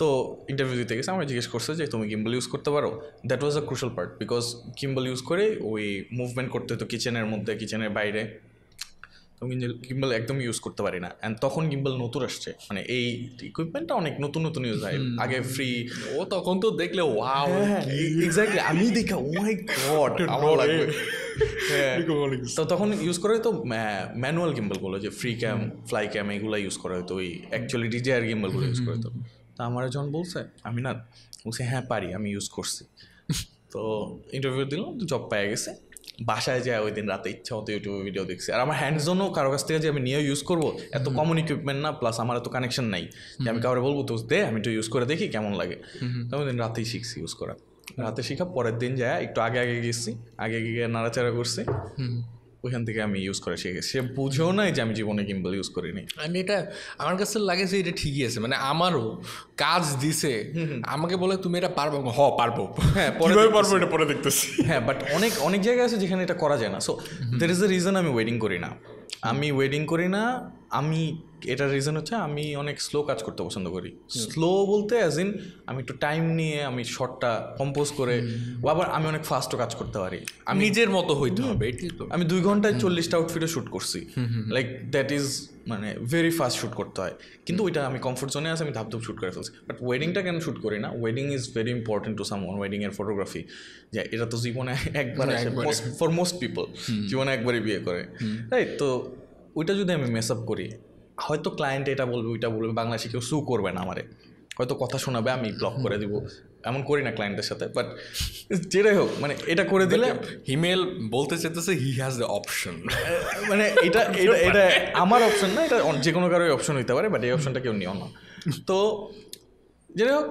তো ইন্টারভিউ দিতে গেছে, আমার জিজ্ঞেস করছে যে তুমি গিম্বল ইউজ করতে পারো। That was a crucial part, because gimbal use করে ওই মুভমেন্ট করতে হতো কিচেনের মধ্যে, কিচেনের বাইরে। আমি গিম্বল একদম ইউজ করতে পারি না। অ্যান্ড তখন গিম্বল নতুন আসছে, মানে এই ইকুইপমেন্টটা অনেক নতুন ইউজ হয়, আগে ফ্রি। ও তখন তো দেখলে ওয়াও, এক্স্যাক্টলি, আমি দেখা ও মাই গড আমার লাগবে। তো তখন ইউজ করা হতো ম্যানুয়াল গিম্বলগুলো, যে ফ্রি ক্যাম, ফ্লাই ক্যাম, এগুলো ইউজ করা হতো, ওই অ্যাকচুয়ালি ডিজিআর গিম্বলগুলো ইউজ করা হতো। তো আমার যখন বলছে আমি না বলছি হ্যাঁ পারি, আমি ইউজ করছি। তো ইন্টারভিউ দিলাম, জব পেয়ে গেছে। বাসায় যায় ওই দিন রাতে ইচ্ছা হতো ইউটিউবে ভিডিও দেখছি। আর আমার হ্যান্ডজনও কারো কাছ থেকে যে আমি নিয়ে ইউজ করবো এত কমন ইকুইপমেন্ট না, প্লাস আমার এত কানেকশন নাই যে আমি কাউরে বলবো তো দে আমি একটু ইউজ করে দেখি কেমন লাগে। তো ওই দিন রাতেই শিখছি ইউজ করা। রাতে শিখা পরের দিন যায় একটু আগে গেছি, আগে গিয়ে নাড়াচাড়া করছি, ওইখান থেকে আমি ইউজ করা শিখেছি। সে বুঝেও নাই যে আমি জীবনে গিম্বল ইউজ করিনি। আমি এটা আমার কাছে লাগে যে এটা ঠিকই আছে, মানে আমারও কাজ দিছে, আমাকে বলে তুমি এটা পারবো, পারবো, হ্যাঁ পরে পারবো, এটা পরে দেখতেছি। হ্যাঁ, বাট অনেক জায়গায় আছে যেখানে এটা করা যায় না। So there is a reason আমি ওয়েডিং করি না। আমি এটার রিজন হচ্ছে আমি অনেক স্লো কাজ করতে পছন্দ করি। স্লো বলতে অ্যাজ ইন আমি একটু টাইম নিয়ে আমি শর্টটা কম্পোজ করে, আবার আমি অনেক ফাস্টও কাজ করতে পারি। আমি নিজের মতো হইতে হবে, এটাই তো। আমি 2 ঘন্টায় 40টা আউটফিটে শ্যুট করছি, লাইক দ্যাট ইজ মানে ভেরি ফাস্ট শ্যুট করতে হয়, কিন্তু ওইটা আমি কমফোর্ট জোনে আছে, আমি ধাপ ধাপ শ্যুট করে ফেলছি। বাট ওয়েডিংটা কেন শ্যুট করি না? Wedding is very important to someone. ওয়েডিংয়ের ফটোগ্রাফি যে এটা তো জীবনে একবার আসে, ফর মোস্ট পিপল জীবনে একবারই বিয়ে করে, রাইট? তো ওইটা যদি আমি মেস আপ করি, হয়তো ক্লায়েন্ট এটা বলবে ওইটা বলবে, বাংলাদেশে কেউ সু করবে না আমারে, হয়তো কথা শোনাবে, আমি ব্লক করে দিব, এমন করি না ক্লায়েন্টের সাথে। বাট যেটাই হোক, মানে এটা করে দিলে হিমেল বলতে চাইতেছে হি হ্যাজ দ্য অপশন, মানে এটা এটা এটা আমার অপশন না, এটা যে কোনো কারোই অপশন হইতে পারে, বাট এই অপশনটা কেউ নিও না। তো যেটাই হোক,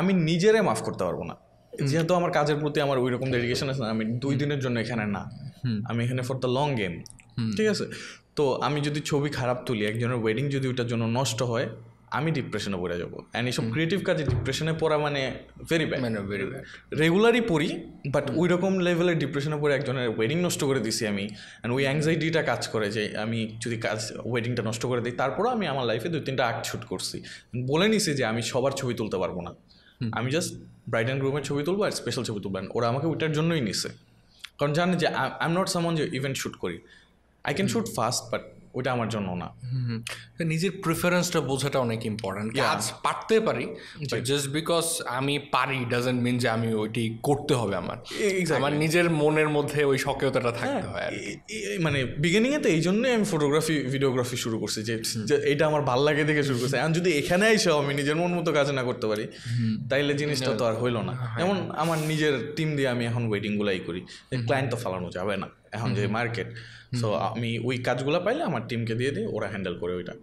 আমি নিজেরে মাফ করতে পারবো না, যেহেতু আমার কাজের প্রতি আমার ওই রকম ডেডিকেশন আছে না। আমি 2 দিনের জন্য এখানে না, আমি এখানে ফর দ্য লং গেম, ঠিক আছে? তো আমি যদি ছবি খারাপ তুলি, একজনের ওয়েডিং যদি ওইটার জন্য নষ্ট হয়, আমি ডিপ্রেশনে পড়ে যাবো। অ্যান্ড এইসব ক্রিয়েটিভ কাজে ডিপ্রেশনে পড়া মানে ভেরি ব্যাড, মানে ভেরি ব্যাড। রেগুলারই পড়ি, বাট ওই রকম লেভেলের ডিপ্রেশনে পড়ে একজনের ওয়েডিং নষ্ট করে দিছি আমি, অ্যান্ড ওই অ্যাংজাইটিটা কাজ করে যে আমি যদি ওয়েডিংটা নষ্ট করে দিই। তারপরও আমি আমার লাইফে 2-3টা আর্ট শ্যুট করছি, বলে নিছি যে আমি সবার ছবি তুলতে পারবো না, আমি জাস্ট ব্রাইড অ্যান্ড গ্রুমের ছবি তুলবো আর স্পেশাল ছবি তুলবেন। ওরা আমাকে ওইটার জন্যই নিছে, কারণ জানে যে আই এম নট সামওয়ান যে ইভেন্ট শ্যুট করি। I can shoot fast, but ওইটা আমার জন্য না। নিজের প্রেফারেন্সটা বোঝাটা অনেক ইম্পর্টেন্ট। কাজ পারতে পারি, জাস্ট বিকজ আমি পারি ডাজন্ট মিন যে আমি ওইটি করতে হবে। আমার আমার নিজের মনের মধ্যে ওই সক্রিয়তাটা থাকতে হয়। মানে বিগিনিংয়ে তো এই জন্যই আমি ফটোগ্রাফি ভিডিওগ্রাফি শুরু করছি, যে এটা আমার ভাল লাগে দেখে শুরু করছি। এখন যদি এখানে এসেও আমি নিজের মন মতো কাজ না করতে পারি, তাইলে জিনিসটা তো আর হইলো না। যেমন আমার নিজের টিম দিয়ে আমি এখন ওয়েডিংগুলাই করি, ক্লায়েন্ট তো ফালানো যাবে না এখন যে মার্কেট। সো আমি ওই কাজগুলো পাইলে আমার টিমকে দিয়ে দিই, ওরা হ্যান্ডেল করে ওইটা।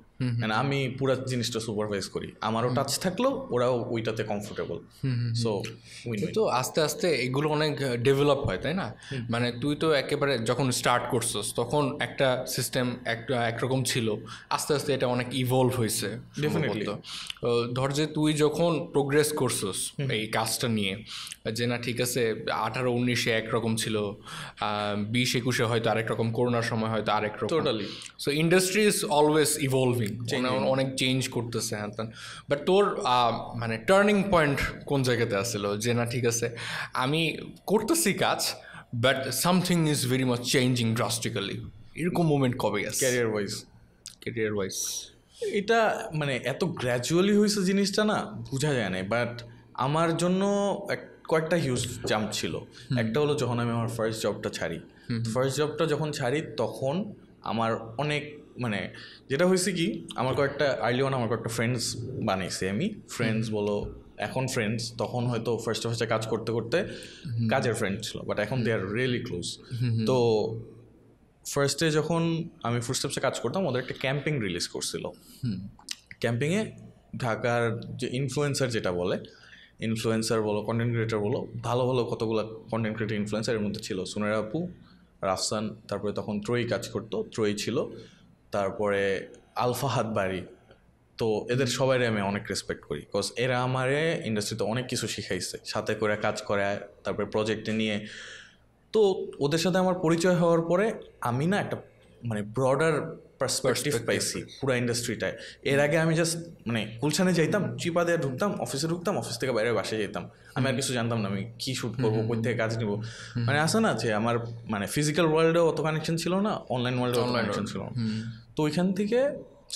আমি পুরো জিনিসটা সুপারভাইজ করি, আমারও টাচ থাকলেও ওরাও ওইটাতে কমফোর্টেবল। সো তো আস্তে আস্তে এগুলো অনেক ডেভেলপ হয়, তাই না? মানে তুই তো একেবারে যখন স্টার্ট করছিস তখন একটা সিস্টেম একরকম ছিল, আস্তে আস্তে এটা অনেক ইভলভ হয়েছে ডেফিনেটলি। ধর যে তুই যখন প্রোগ্রেস করছিস এই কাজটা নিয়ে, যে না ঠিক আছে 18-19-এ একরকম ছিল, 20-21-এ হয়তো আরেক রকম, করোনার সময় হয়তো আরেক রকম। Totally. So industry is always evolving, অনেক চেঞ্জ করতেছে হ্যাঁ। বাট তোর মানে টার্নিং পয়েন্ট কোন জায়গাতে আসছিল যে না ঠিক আছে আমি করতেছি কাজ, but something is very much changing drastically, এরকম মুভমেন্ট কবে গেছে ক্যারিয়ার ওয়াইজ? এটা মানে এত গ্র্যাজুয়ালি হয়েছে জিনিসটা না, বোঝা যায় না। বাট আমার জন্য কয়েকটা হিউজ জাম্প ছিল। একটা হলো যখন আমি আমার ফার্স্ট জবটা ছাড়ি। ফার্স্ট জবটা যখন ছাড়ি তখন আমার অনেক মানে যেটা হয়েছে কি, আমার কয়েকটা আর্লি অন আমার কয়েকটা ফ্রেন্ডস বানাইছি আমি, ফ্রেন্ডস বলো এখন ফ্রেন্ডস, তখন হয়তো ফার্স্টে কাজ করতে করতে কাজের ফ্রেন্ড ছিল, বাট এখন দে আর রিয়েলি ক্লোজ। তো ফার্স্টে যখন আমি ফুটস্টেপসে কাজ করতাম, ওদের একটা ক্যাম্পিং রিলিজ করছিল। ক্যাম্পিংয়ে ঢাকার যে ইনফ্লুয়েন্সার যেটা বলে, ইনফ্লুয়েন্সার বলো কন্টেন্ট ক্রিয়েটার বলো, ভালো ভালো কতগুলো কন্টেন্ট ক্রিয়েটার ইনফ্লুয়েন্সারের মধ্যে ছিল সুনেরা আপু, রাফসান, তারপরে তখন ত্রয়ী কাজ করতো, ত্রয়ী ছিল, তারপরে আলফাহাদ বাড়ি। তো এদের সবাই আমি অনেক রেসপেক্ট করি, বিকজ এরা আমারে ইন্ডাস্ট্রিতে অনেক কিছু শিখাইছে, সাথে করে কাজ করায়, তারপরে প্রজেক্টে নিয়ে। তো ওদের সাথে আমার পরিচয় হওয়ার পরে আমি না একটা মানে ব্রডার পার্সপেক্টিভ পাইছি পুরো ইন্ডাস্ট্রিটায়। এর আগে আমি জাস্ট মানে গুলশানে যাইতাম, চিপা দিয়ে ঢুকতাম, অফিসে ঢুকতাম, অফিস থেকে বাইরে বাসায় যেতাম, আমি আর কিছু জানতাম না আমি কী শ্যুট করবো, কোথা থেকে কাজ নিব। মানে আসে না যে আমার মানে ফিজিক্যাল ওয়ার্ল্ডেও অত কানেকশন ছিল না, অনলাইন ওয়ার্ল্ডেও অত কানেকশন ছিল না। তো ওইখান থেকে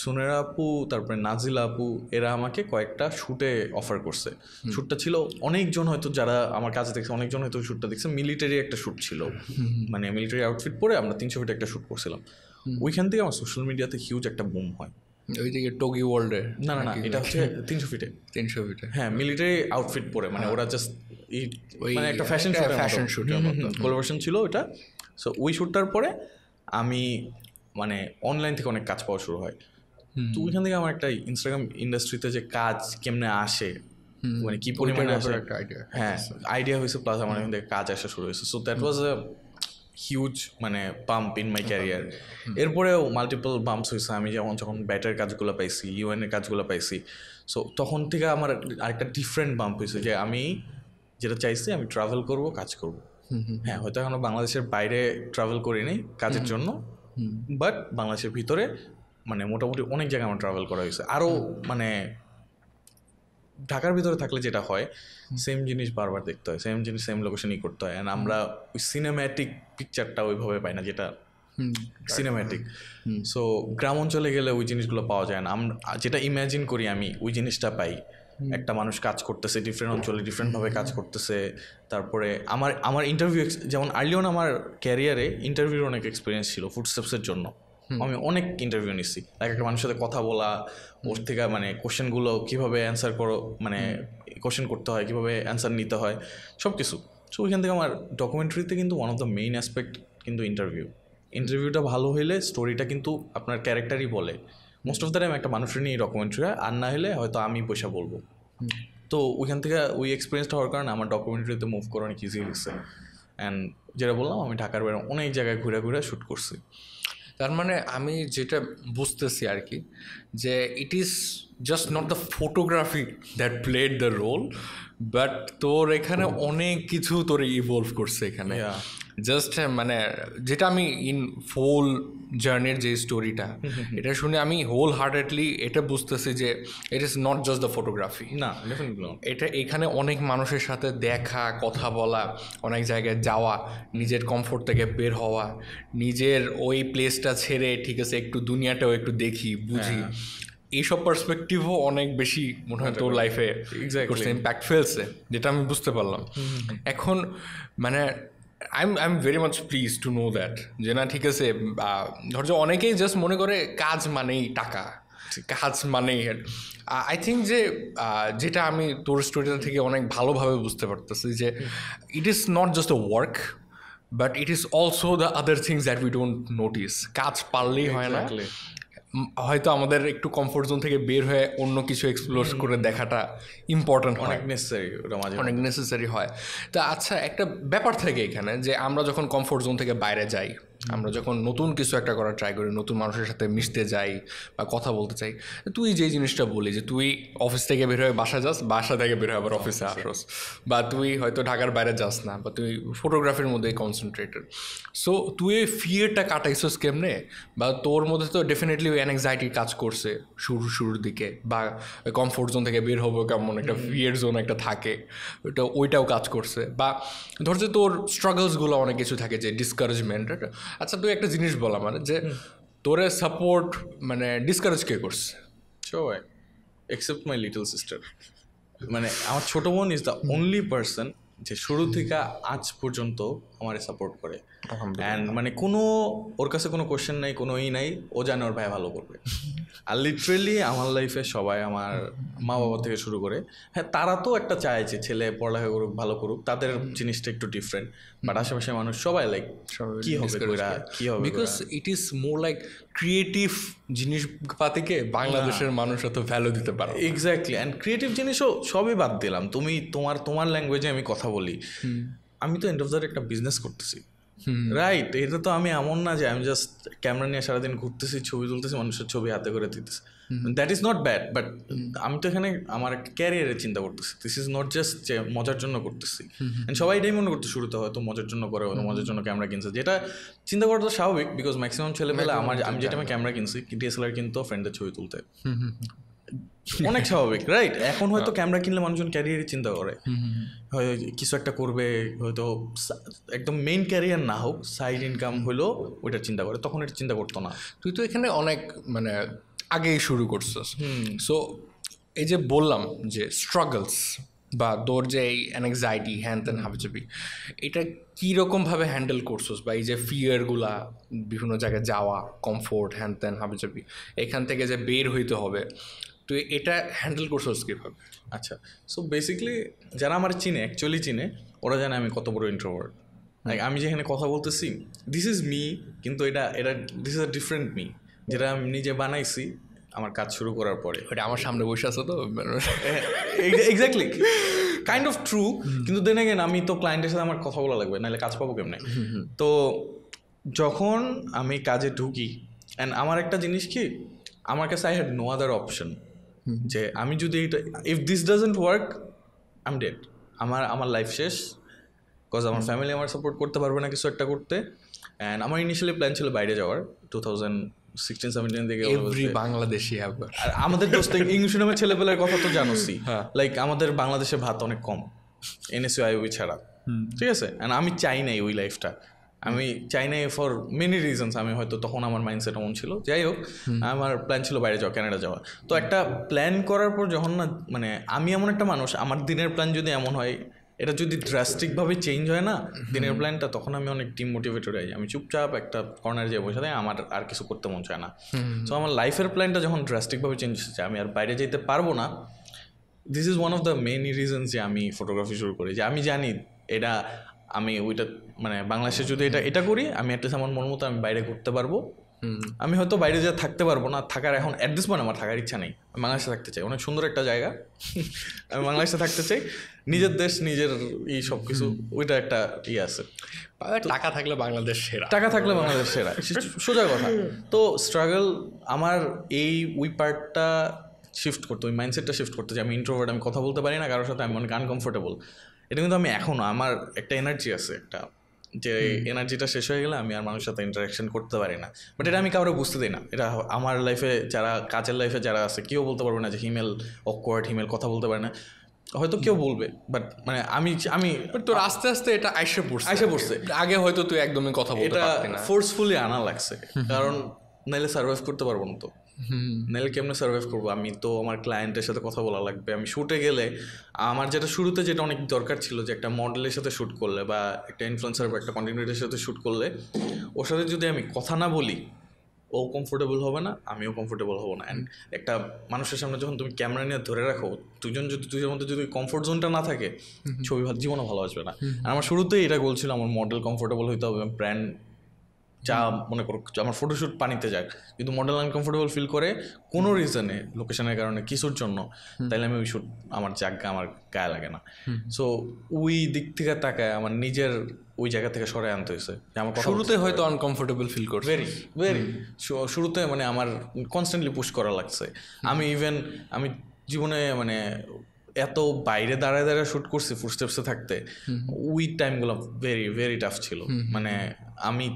সুনেরা আপু, তারপরে নাজিলা আপু, এরা আমাকে কয়েকটা শ্যুটে অফার করছে। শ্যুটটা ছিল অনেকজন হয়তো যারা আমার কাছে দেখছে, অনেকজন হয়তো শ্যুটটা দেখছে, মিলিটারি একটা শ্যুট ছিল, মানে মিলিটারি আউটফিট পরে আমরা 300 ফিট একটা শ্যুট করছিলাম। ওইখান থেকে আমার সোশ্যাল মিডিয়াতে হিউজ একটা বুম হয়। ওই দিকে টোকি ওয়ার্ল্ডে না, এটা হচ্ছে 300 ফিটে। হ্যাঁ, মিলিটারি আউটফিট পরে, মানে ওরা জাস্ট মানে একটা ফ্যাশন শুটের কোলাবোরেশন ছিল ওইটা। সো ওই শ্যুটটার পরে আমি মানে অনলাইন থেকে অনেক কাজ পাওয়া শুরু হয়। তো ওইখান থেকে আমার একটা ইনস্টাগ্রাম ইন্ডাস্ট্রিতে যে কাজ কেমনে আসে, মানে কি পরিমাণে আসে, হ্যাঁ আইডিয়া হয়েছে, প্লাস আমার এখান থেকে কাজ আসা শুরু হয়েছে। So that was a huge মানে পাম্প ইন মাই ক্যারিয়ার। এরপরেও মাল্টিপল বাম্পস হয়েছে, আমি যখন ব্যাটার কাজগুলো পাইছি, ইউএনের কাজগুলো পাইছি। সো তখন থেকে আমার আরেকটা ডিফারেন্ট বাম্প হয়েছে যে আমি যেটা চাইছি আমি ট্রাভেল করব, কাজ করব। হ্যাঁ, হয়তো এখনো বাংলাদেশের বাইরে ট্রাভেল করিনি কাজের জন্য, বাট বাংলাদেশের ভিতরে মানে মোটামুটি অনেক জায়গায় আমার ট্রাভেল করা হয়েছে। আরও মানে ঢাকার ভিতরে থাকলে যেটা হয় সেম জিনিস বারবার দেখতে হয়, সেম জিনিস সেম লোকেশনই করতে হয়, অ্যান্ড আমরা ওই সিনেম্যাটিক পিকচারটা ওইভাবে পাই না যেটা সিনেম্যাটিক। সো গ্রাম অঞ্চলে গেলে ওই জিনিসগুলো পাওয়া যায় না, আমরা যেটা ইমাজিন করি আমি ওই জিনিসটা পাই। একটা মানুষ কাজ করতেছে ডিফারেন্ট অঞ্চলে, ডিফারেন্টভাবে কাজ করতেছে। তারপরে আমার ইন্টারভিউ, যেমন আর্লি অন আমার ক্যারিয়ারে ইন্টারভিউর অনেক এক্সপিরিয়েন্স ছিল ফুডস্টেপসের জন্য। আমি অনেক ইন্টারভিউ নিচ্ছি, একটা মানুষের সাথে কথা বলা, ওর থেকে মানে কোশ্চেনগুলো কীভাবে অ্যান্সার করো, মানে কোশ্চেন করতে হয়, কীভাবে অ্যান্সার নিতে হয়, সব কিছু। সো ওইখান থেকে আমার ডকুমেন্টারিতে কিন্তু one of the main aspect কিন্তু ইন্টারভিউটা ভালো হইলে স্টোরিটা কিন্তু আপনার ক্যারেক্টারই বলে। মোস্ট অফ দ্য টাইম একটা মানুষের নিয়ে ডকুমেন্টারি হয়, আর না হলে হয়তো আমি পয়সা বলবো। তো ওইখান থেকে ওই এক্সপিরিয়েন্সটা হওয়ার কারণে আমার ডকুমেন্টারিতে মুভ করা অনেক ইজি হয়েছে। অ্যান্ড যেটা বললাম, আমি ঢাকার বাইরে অনেক জায়গায় ঘুরে ঘুরে শ্যুট করছি। তার মানে আমি যেটা বুঝতেছি আর কি, যে it is just not the photography that played the role, but তোর এখানে অনেক কিছু তোর ইভলভ করছে এখানে। জাস্ট মানে যেটা আমি ইন ফুল জার্নির যে স্টোরিটা, এটা শুনে আমি হোল হার্টেডলি এটা বুঝতেছি যে it is not just the photography. না, ডেফিনেটলি এটা এখানে অনেক মানুষের সাথে দেখা, কথা বলা, অনেক জায়গায় যাওয়া, নিজের কমফোর্ট থেকে বের হওয়া, নিজের ওই প্লেসটা ছেড়ে ঠিক আছে একটু দুনিয়াটাও একটু দেখি বুঝি, এইসব পার্সপেক্টিভও অনেক বেশি মনে হয় তোর লাইফে ইম্প্যাক্ট ফেলছে, যেটা আমি বুঝতে পারলাম। এখন মানে I am very much please to know that, যে না ঠিক আছে, ধরো অনেকেই জাস্ট মনে করে কাজ মানেই টাকা, কাজ মানেই। আই থিঙ্ক যে যেটা আমি তোর স্টোরিটা থেকে অনেক ভালোভাবে বুঝতে পারতেছি যে it is not just a work, but it is also the other things that we don't notice. কাজ পারলেই হয় না, হয়তো আমাদের একটু কমফোর্ট জোন থেকে বের হয়ে অন্য কিছু এক্সপ্লোর করে দেখাটা ইম্পর্টেন্ট, অনেক নেসেসারি হয়। তা আচ্ছা, একটা ব্যাপার থাকে এখানে যে আমরা যখন কমফোর্ট জোন থেকে বাইরে যাই, আমরা যখন নতুন কিছু একটা করার ট্রাই করি, নতুন মানুষের সাথে মিশতে যাই বা কথা বলতে চাই, তুই যে জিনিসটা বলি যে তুই অফিস থেকে বের হয়ে বাসা যাস, বাসা থেকে বের হয়ে আবার অফিসে আসস, বা তুই হয়তো ঢাকার বাইরে যাস না, বা তুই ফটোগ্রাফির মধ্যে কনসেন্ট্রেটেড। সো তুই এই ফিয়ারটা কাটাইছস কেমনে? বা তোর মধ্যে তো ডেফিনেটলি ওই অ্যাংজাইটি কাজ করছে শুরুর দিকে, বা কমফোর্ট জোন থেকে বের হবো কেমন একটা ফিয়ার জোন একটা থাকে, ওইটাও কাজ করছে। বা ধর যে তোর স্ট্রাগলসগুলো অনেক কিছু থাকে, যে ডিসকারেজমেন্ট। আচ্ছা, তুই একটা জিনিস বল আমার, যে তোরে সাপোর্ট মানে ডিসকারেজ কে করছে? সবাই এক্সেপ্ট মাই লিটল সিস্টার। মানে আমার ছোট বোন ইজ দ্য অনলি পার্সন যে শুরু থেকে আজ পর্যন্ত আমারে সাপোর্ট করে। অ্যান্ড মানে কোনো ওর কাছে কোনো কোয়েশ্চেন নাই, কোনো নাই, ও জানে ওর ভাই ভালো করবে। আর লিটারেলি আমার লাইফে সবাই, আমার মা বাবা থেকে শুরু করে, হ্যাঁ তারা তো একটা চায় যে ছেলে পড়ালেখা করুক, ভালো করুক, তাদের জিনিসটা একটু ডিফারেন্ট, বাট আশেপাশে মানুষ সবাই লাইক কি হবে কি হবে, because it is more like creative জিনিসপাতিকে বাংলাদেশের মানুষ অত ভ্যালু দিতে পারে। এক্স্যাক্টলি। অ্যান্ড ক্রিয়েটিভ জিনিসও সবই বাদ দিলাম, তুমি তোমার ল্যাঙ্গুয়েজে আমি কথা বলি, আমি তো এন্ড অফ দ্য একটা বিজনেস করতেছি, রাইট? এটা তো আমি এমন না যে আমি জাস্ট ক্যামেরা নিয়ে সারাদিন ঘুরতেছি, ছবি তুলতেছি, মানুষের ছবি হাতে করে দিতেছি। That is not bad, but আমি তো এখানে আমার ক্যারিয়ারের চিন্তা করতেছি। দিস ইজ নট জাস্ট যে মজার জন্য করতেছি। সবাই এটাই মনে করতে শুরুতে হয়তো মজার জন্য করে, হয়তো মজার জন্য ক্যামেরা কিনছে, যেটা চিন্তা করা তো স্বাভাবিক, বিকজ ম্যাক্সিমাম ছেলেমেলে আমি যেটা আমি ক্যামেরা কিনছি, ডিএসএলআর কিনতো ফ্রেন্ডের ছবি তুলতে, অনেক স্বাভাবিক, রাইট? এখন হয়তো ক্যামেরা কিনলে মানুষজন ক্যারিয়ারের চিন্তা করে, হয় কিছু একটা করবে, হয়তো একদম মেইন ক্যারিয়ার না হোক, সাইড ইনকাম হলো ওইটার চিন্তা করে, তখন এটা চিন্তা করতো না। তুই তো এখানে অনেক মানে আগেই শুরু করছিস। সো এই যে বললাম যে স্ট্রাগলস বা তোর যে এই অ্যাংজাইটি হ্যান ত্যান হাবিজাবি, এটা কীরকমভাবে হ্যান্ডেল করছিস? বা এই যে ফিয়ারগুলা, বিভিন্ন জায়গায় যাওয়া, কমফোর্ট হ্যান ত্যান হাবিজাবি, এখান থেকে যে বের হইতে হবে, তুই এটা হ্যান্ডেল করছিস কীভাবে? আচ্ছা, সো বেসিক্যালি যারা আমার অ্যাকচুয়ালি চিনে, ওরা জানে আমি কত বড় ইন্ট্রোভার্ট। লাইক আমি যেখানে কথা বলতেছি, দিস ইজ মি, কিন্তু এটা this is a different me, যেটা আমি নিজে বানাইছি আমার কাজ শুরু করার পরে। ওটা আমার সামনে বসে আছে তো, এক্স্যাক্টলি, কাইন্ড অফ ট্রু। কিন্তু দেন এগেন আমি তো ক্লায়েন্টের সাথে আমার কথা বলা লাগবে, নাহলে কাজ পাবো কেমনে? তো যখন আমি কাজে ঢুকি, অ্যান্ড আমার একটা জিনিস কি, আমার কাছে I had no other option, যে আমি যদি এটা, if this doesn't work I am dead, আমার লাইফ শেষ, বিকজ আমার ফ্যামিলি আমার সাপোর্ট করতে পারবে না কিছু একটা করতে। অ্যান্ড আমার ইনিশিয়ালি প্ল্যান ছিল বাইরে যাওয়ার, 16-17 থেকে এভরি বাংলাদেশি একবার আর আমাদের দোস্ত ইংলিশ মিডিয়ামের ছেলেপেলের কথা তো জানোসই, হ্যাঁ। লাইক আমাদের বাংলাদেশে ভাত অনেক কম এনএসইউ আইওবি ছাড়া, ঠিক আছে। অ্যান্ড আমি চাই নাই ওই লাইফটা, আমি চাই নাই ফর মেনি রিজনস। আমি হয়তো তখন আমার মাইন্ডসেট এমন ছিল, যাই হোক আমার প্ল্যান ছিল বাইরে যাওয়া, কানাডা যাওয়া। তো একটা প্ল্যান করার পর যখন না, মানে আমি এমন একটা মানুষ, আমার দিনের প্ল্যান যদি এমন হয়, এটা যদি ড্রাস্টিকভাবে চেঞ্জ হয় না দিনের প্ল্যানটা, তখন আমি অনেক ডিমোটিভেটেড হয়ে যাই। আমি চুপচাপ একটা কর্নারে যেয়ে বসে থাকি, আমার আর কিছু করতে মন চায় না। সো আমার লাইফের প্ল্যানটা যখন ড্রাস্টিকভাবে চেঞ্জ হচ্ছে, আমি আর বাইরে যেতে পারবো না, this is one of the main reasons যে আমি ফটোগ্রাফি শুরু করি। যে আমি জানি এটা আমি ওইটা, মানে বাংলাদেশে যদি এটা করি, আমি অ্যাটলিস্ট আমার মন মতো আমি বাইরে ঘুরতে পারবো। আমি হয়তো বাইরে যা থাকতে পারবো না, থাকার এখন অ্যাট দিস পয়েন্ট আমার থাকার ইচ্ছা নেই। আমি বাংলাদেশে থাকতে চাই, অনেক সুন্দর একটা জায়গা, আমি বাংলাদেশে থাকতে চাই, নিজের দেশ, নিজের এই সব কিছু, ওইটা একটা আছে। টাকা থাকলে বাংলাদেশ সেরা, টাকা থাকলে বাংলাদেশ সেরা, সোজা কথা। তো স্ট্রাগল আমার ওই পার্টটা শিফট করতে, ওই মাইন্ডসেটটা শিফট করতে, যে আমি ইন্ট্রোভার্ট, আমি কথা বলতে পারি না কারোর সাথে, আমি অনেক আনকমফোর্টেবল। এটা কিন্তু আমি এখনও, আমার একটা এনার্জি আছে একটা, যে এনার্জিটা শেষ হয়ে গেলে আমি আর মানুষের সাথে ইন্টারাকশন করতে পারি না। বাট এটা আমি কাউকে বুঝতে দিই না। এটা আমার লাইফে যারা, কাজের লাইফে যারা আছে, কেউ বলতে পারবে না যে হিমেল অকওয়ার্ড, হিমেল কথা বলতে পারে না। হয়তো কেউ বলবে, বাট মানে আমি তোর আস্তে আস্তে এটা আইসে পড়ছে। আগে হয়তো তুই একদমই কথা বলতে পারতি না, এটা ফোর্সফুলি আনা লাগছে, কারণ নাইলে সার্ভাইভ করতে পারবো না। তো নাইলে কেমনে সার্ভাইভ করবো? আমি তো আমার ক্লায়েন্টের সাথে কথা বলা লাগবে। আমি শ্যুটে গেলে আমার যেটা শুরুতে যেটা অনেক দরকার ছিল, যে একটা মডেলের সাথে শ্যুট করলে বা একটা ইনফ্লুয়েন্সার বা একটা কন্টেন্ট ক্রিয়েটরের সাথে শ্যুট করলে, ওর সাথে যদি আমি কথা না বলি, ও কমফোর্টেবল হবে না, আমিও কমফোর্টেবল হবো না। অ্যান্ড একটা মানুষের সামনে যখন তুমি ক্যামেরা নিয়ে ধরে রাখো, দুজনের মধ্যে যদি কমফোর্ট জোনটা না থাকে, ছবি জীবনও ভালো আসবে না। আর আমার শুরুতেই এটা গোল ছিল, আমার মডেল কমফোর্টেবল হইতে হবে। ব্র্যান্ড যা মনে করো, আমার ফটোশ্যুট পানিতে যায়, কিন্তু মডেল আনকমফোর্টেবল ফিল করে কোনো রিজনে, লোকেশনের কারণে, কিছুর জন্য, তাইলে আমি ওই শ্যুট আমার আমার গায়ে লাগে না। সো ওই দিক থেকে তাকায় আমার নিজের ওই জায়গা থেকে সরে আনতে হয়েছে। আমার শুরুতে হয়তো আনকমফোর্টেবল ফিল করছে, ভেরি শুরুতে, মানে আমার কনস্ট্যান্টলি পুশ করা লাগছে। আমি আমি জীবনে মানে এত বাইরে দাঁড়ায় শ্যুট করছি ফুটস্টেপসে থাকতে, ওই টাইমগুলো ভেরি ভেরি টাফ ছিল। মানে আমি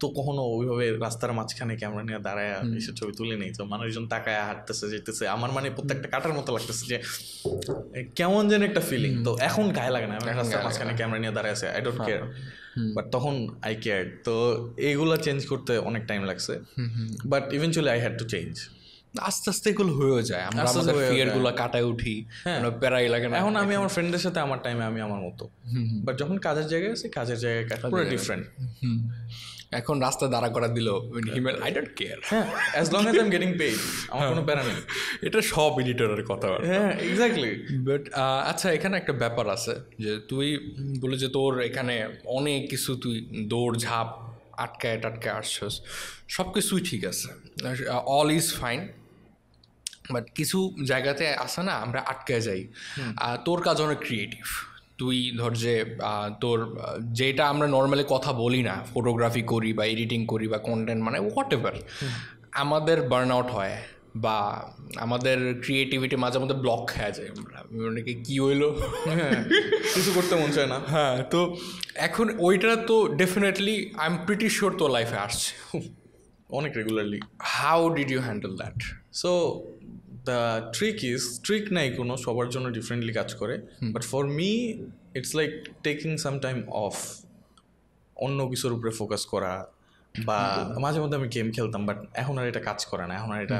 তো কখনো ওইভাবে রাস্তার মাঝখানে ক্যামেরা নিয়ে দাঁড়ায় এসে ছবি তুলে নেই। তো মানুষজন তাকায় হাঁটতেছে, যেতেছে, আমার মানে প্রত্যেকটা কাটার মতো লাগতেছে, যে কেমন যেন একটা ফিলিং। তো এখন গায়ে লাগে না, আমি রাস্তার মাঝখানে ক্যামেরা নিয়ে দাঁড়ায় আছে, আই ডোন্ট কেয়ার। বাট তখন আই কেয়ার। তো এইগুলা চেঞ্জ করতে অনেক টাইম লাগছে, but eventually I had to change. আস্তে আস্তে এগুলো হয়েও যায়, আমরা আমাদের ফিয়ারগুলো কাটায় উঠি, প্যারাই লাগে না। এখন আমি আমার ফ্রেন্ডের সাথে আমার টাইমে আমি আমার মতো, বাট যখন কাজের জায়গায় আছি, কাজের জায়গায় পুরো ডিফারেন্ট। এখন রাস্তা দাঁড়া করা দিল Himel, I don't care, as long as I am getting paid, আমার কোনো প্যারা নেই। এটা সব এডিটরের কথা। হ্যাঁ, এক্স্যাক্টলি। বাট আচ্ছা, এখানে একটা ব্যাপার আছে, যে তুই বলে যে তোর এখানে অনেক কিছু, তুই দৌড় ঝাঁপ আটকায় আসছস, সব কিছুই ঠিক আছে, অল ইজ ফাইন। বাট কিছু জায়গাতে আসে না, আমরা আটকে যাই। তোর কাজ অনেক ক্রিয়েটিভ, তুই ধর যে তোর যেটা আমরা নর্মালি কথা বলি না, ফটোগ্রাফি করি বা এডিটিং করি বা কন্টেন্ট, মানে হোয়াট এভার, আমাদের বার্ন আউট হয় বা আমাদের ক্রিয়েটিভিটি মাঝে মধ্যে ব্লক খেয়ে যায়, অনেকে কী হইলো, কিছু করতে মন চায় না। হ্যাঁ, তো এখন ওইটা তো definitely I am pretty sure তোর লাইফে আসছে অনেক regularly. How did you handle that? So the trick নাই কোনো, সবার জন্য ডিফারেন্টলি কাজ করে। But for me it's like taking some time off, অন্য কিছুর উপরে ফোকাস করা। বা মাঝে মধ্যে আমি গেম খেলতাম, বাট এখন আর এটা কাজ করে না। এখন আর এটা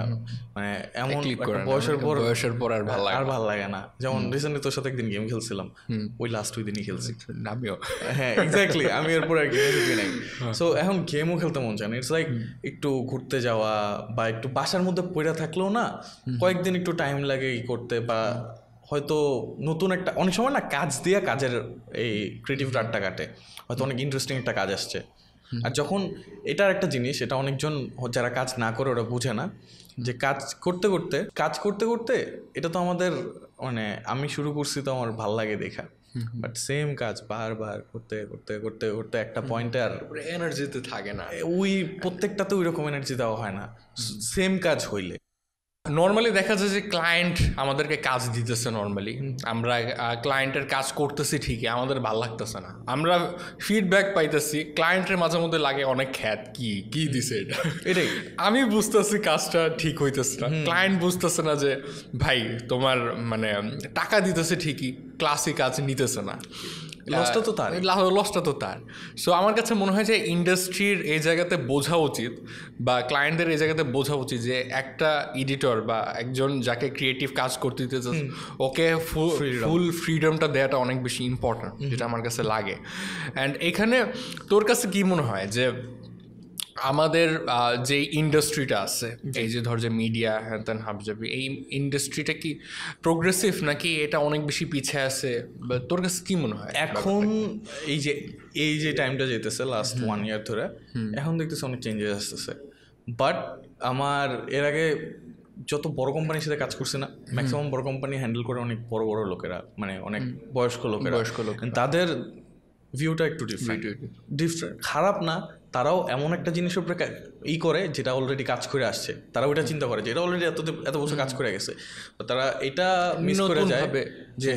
মানে এমন বয়সের পর আর ভালো লাগে না। যেমন রিসেন্টলি তোর সাথে একদিন গেম খেলছিলাম, ওই লাস্ট 2 দিনই খেলছি আমিও। হ্যাঁ, এক্স্যাক্টলি, আমি এরপর আর গেমে ঢুকি নাই। সো এখন গেমও খেলতে মন চায় না। ইটস লাইক একটু ঘুরতে যাওয়া বা একটু বাসার মধ্যে পড়ে থাকলেও না, কয়েকদিন একটু টাইম লাগে ই করতে, বা হয়তো নতুন একটা, অনেক সময় না কাজ দিয়ে কাজের এই ক্রিয়েটিভ রাতটা কাটে, হয়তো অনেক ইন্টারেস্টিং একটা কাজ আসছে। আর যখন এটার একটা জিনিস, এটা অনেকজন যারা কাজ না করে ওরা বুঝে না, যে কাজ করতে করতে এটা তো আমাদের, মানে আমি শুরু করছি তো আমার ভাল লাগে দেখা, বাট সেম কাজ বারবার করতে করতে করতে করতে একটা পয়েন্টে আর এনার্জিতে থাকে না, ওই প্রত্যেকটাতে ওই রকম এনার্জি দেওয়া হয় না সেম কাজ হইলে। নর্মালি দেখা যায় যে ক্লায়েন্ট আমাদেরকে কাজ দিতেছে, নর্মালি আমরা ক্লায়েন্টের কাজ করতেছি ঠিকই, আমাদের ভালো লাগতেছে না, আমরা ফিডব্যাক পাইতেছি, ক্লায়েন্টের মাঝে মধ্যে লাগে অনেক খ্যাত, কি দিছে এটা, এটাই আমি বুঝতেছি কাজটা ঠিক হইতেছে না, ক্লায়েন্ট বুঝতেছে না যে ভাই তোমার মানে টাকা দিতেছে ঠিকই, ক্লাসি কাজ নিতেছে না, লসটা তো তার লসটা তো তার। সো আমার কাছে মনে হয় যে ইন্ডাস্ট্রির এই জায়গাতে বোঝা উচিত বা ক্লায়েন্টদের এই জায়গাতে বোঝা উচিত যে একটা এডিটর বা একজন যাকে ক্রিয়েটিভ কাজ করতে দিতেছে ওকে ফুল ফ্রিডমটা দেওয়াটা অনেক বেশি ইম্পর্ট্যান্ট, যেটা আমার কাছে লাগে। অ্যান্ড এখানে তোর কাছে কি মনে হয় যে আমাদের যে ইন্ডাস্ট্রিটা আছে, এই যে ধর যে মিডিয়া হ্যান ত্যান হাবজাবি, এই ইন্ডাস্ট্রিটা কি প্রোগ্রেসিভ নাকি এটা অনেক বেশি পিছিয়ে আছে, বা তোর কাছে কি মনে হয় এখন? এই যে টাইমটা যেতেছে লাস্ট 1 year ধরে, এখন দেখতেছে অনেক চেঞ্জেস আসতেছে। বাট আমার এর আগে যত বড় কোম্পানির সাথে কাজ করছে না, ম্যাক্সিমাম বড় কোম্পানি হ্যান্ডেল করে অনেক বড় বড় লোকেরা, মানে অনেক বয়স্ক লোকেরা, তাদের ভিউটা একটু ডিফারেন্ট। খারাপ না, তারাও এমন একটা জিনিসের উপরে করে যেটা অলরেডি কাজ করে আসছে, তারা ওইটা চিন্তা করে যে এটা অলরেডি এত বছর কাজ করে গেছে। তো তারা এটা মিস করে যায় যে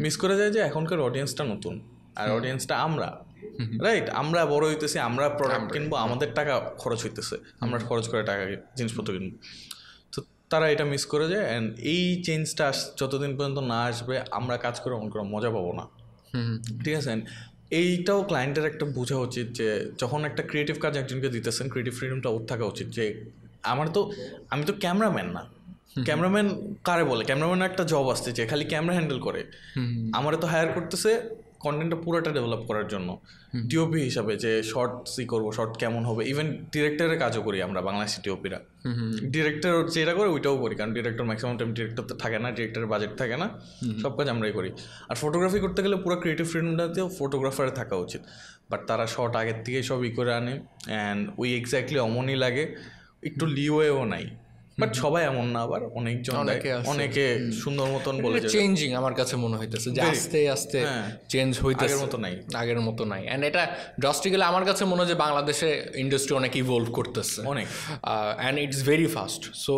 মিস করে যায় যে এখনকার অডিয়েন্সটা নতুন, আর অডিয়েন্সটা আমরা, রাইট? আমরা বড় হইতেছি, আমরা প্রোডাক্ট কিনবো, আমাদের টাকা খরচ হইতেছে, আমরা খরচ করে টাকা জিনিসপত্র কিনবো। তো তারা এটা মিস করে যায়। অ্যান্ড এই চেঞ্জটা যতদিন পর্যন্ত না আসবে, আমরা কাজ করে অনেক মজা পাবো না, ঠিক আছে? এইটাও ক্লায়েন্টের একটা বোঝা উচিত যে যখন একটা ক্রিয়েটিভ কাজ একজনকে দিতেছেন, ক্রিয়েটিভ ফ্রিডমটা ওর থাকা উচিত যে আমি তো ক্যামেরাম্যান না। ক্যামেরাম্যান কারে বলে? ক্যামেরাম্যান একটা জব আসছে যে খালি ক্যামেরা হ্যান্ডেল করে, আমারে তো হায়ার করতেছে কন্টেন্টটা পুরোটা ডেভেলপ করার জন্য, ডিওপি হিসাবে, যে শর্টসই করবো, শর্ট কেমন হবে। ইভেন ডিরেক্টরের কাজও করি আমরা, বাংলাদেশি ডিওপিরা। ডিরেক্টর যেটা করে ওইটাও করি, কারণ ডিরেক্টর ম্যাক্সিমাম টাইম ডিরেক্টর তো থাকে না, ডিরেক্টরের বাজেট থাকে না, সব কাজ আমরাই করি। আর ফটোগ্রাফি করতে গেলে পুরো ক্রিয়েটিভ ফ্রিডমটাতেও ফটোগ্রাফারের থাকা উচিত। বাট তারা শর্ট আগের থেকেই সব করে আনে, অ্যান্ড ওই এক্স্যাক্টলি অমনই লাগে, একটু লিওয়েও নাই। বাট সবাই এমন না, আবার অনেকজন অনেকে সুন্দর মতন বলে চেঞ্জিং আমার কাছে মনে হইতেছে যে আস্তে আস্তে চেঞ্জ হইতেছে, আগের মতো নাই। অ্যান্ড এটা ড্রাস্টিক্যালি আমার কাছে মনে হয় যে বাংলাদেশে ইন্ডাস্ট্রি অনেক ইভলভ করতেছে অনেক, and it's very fast. So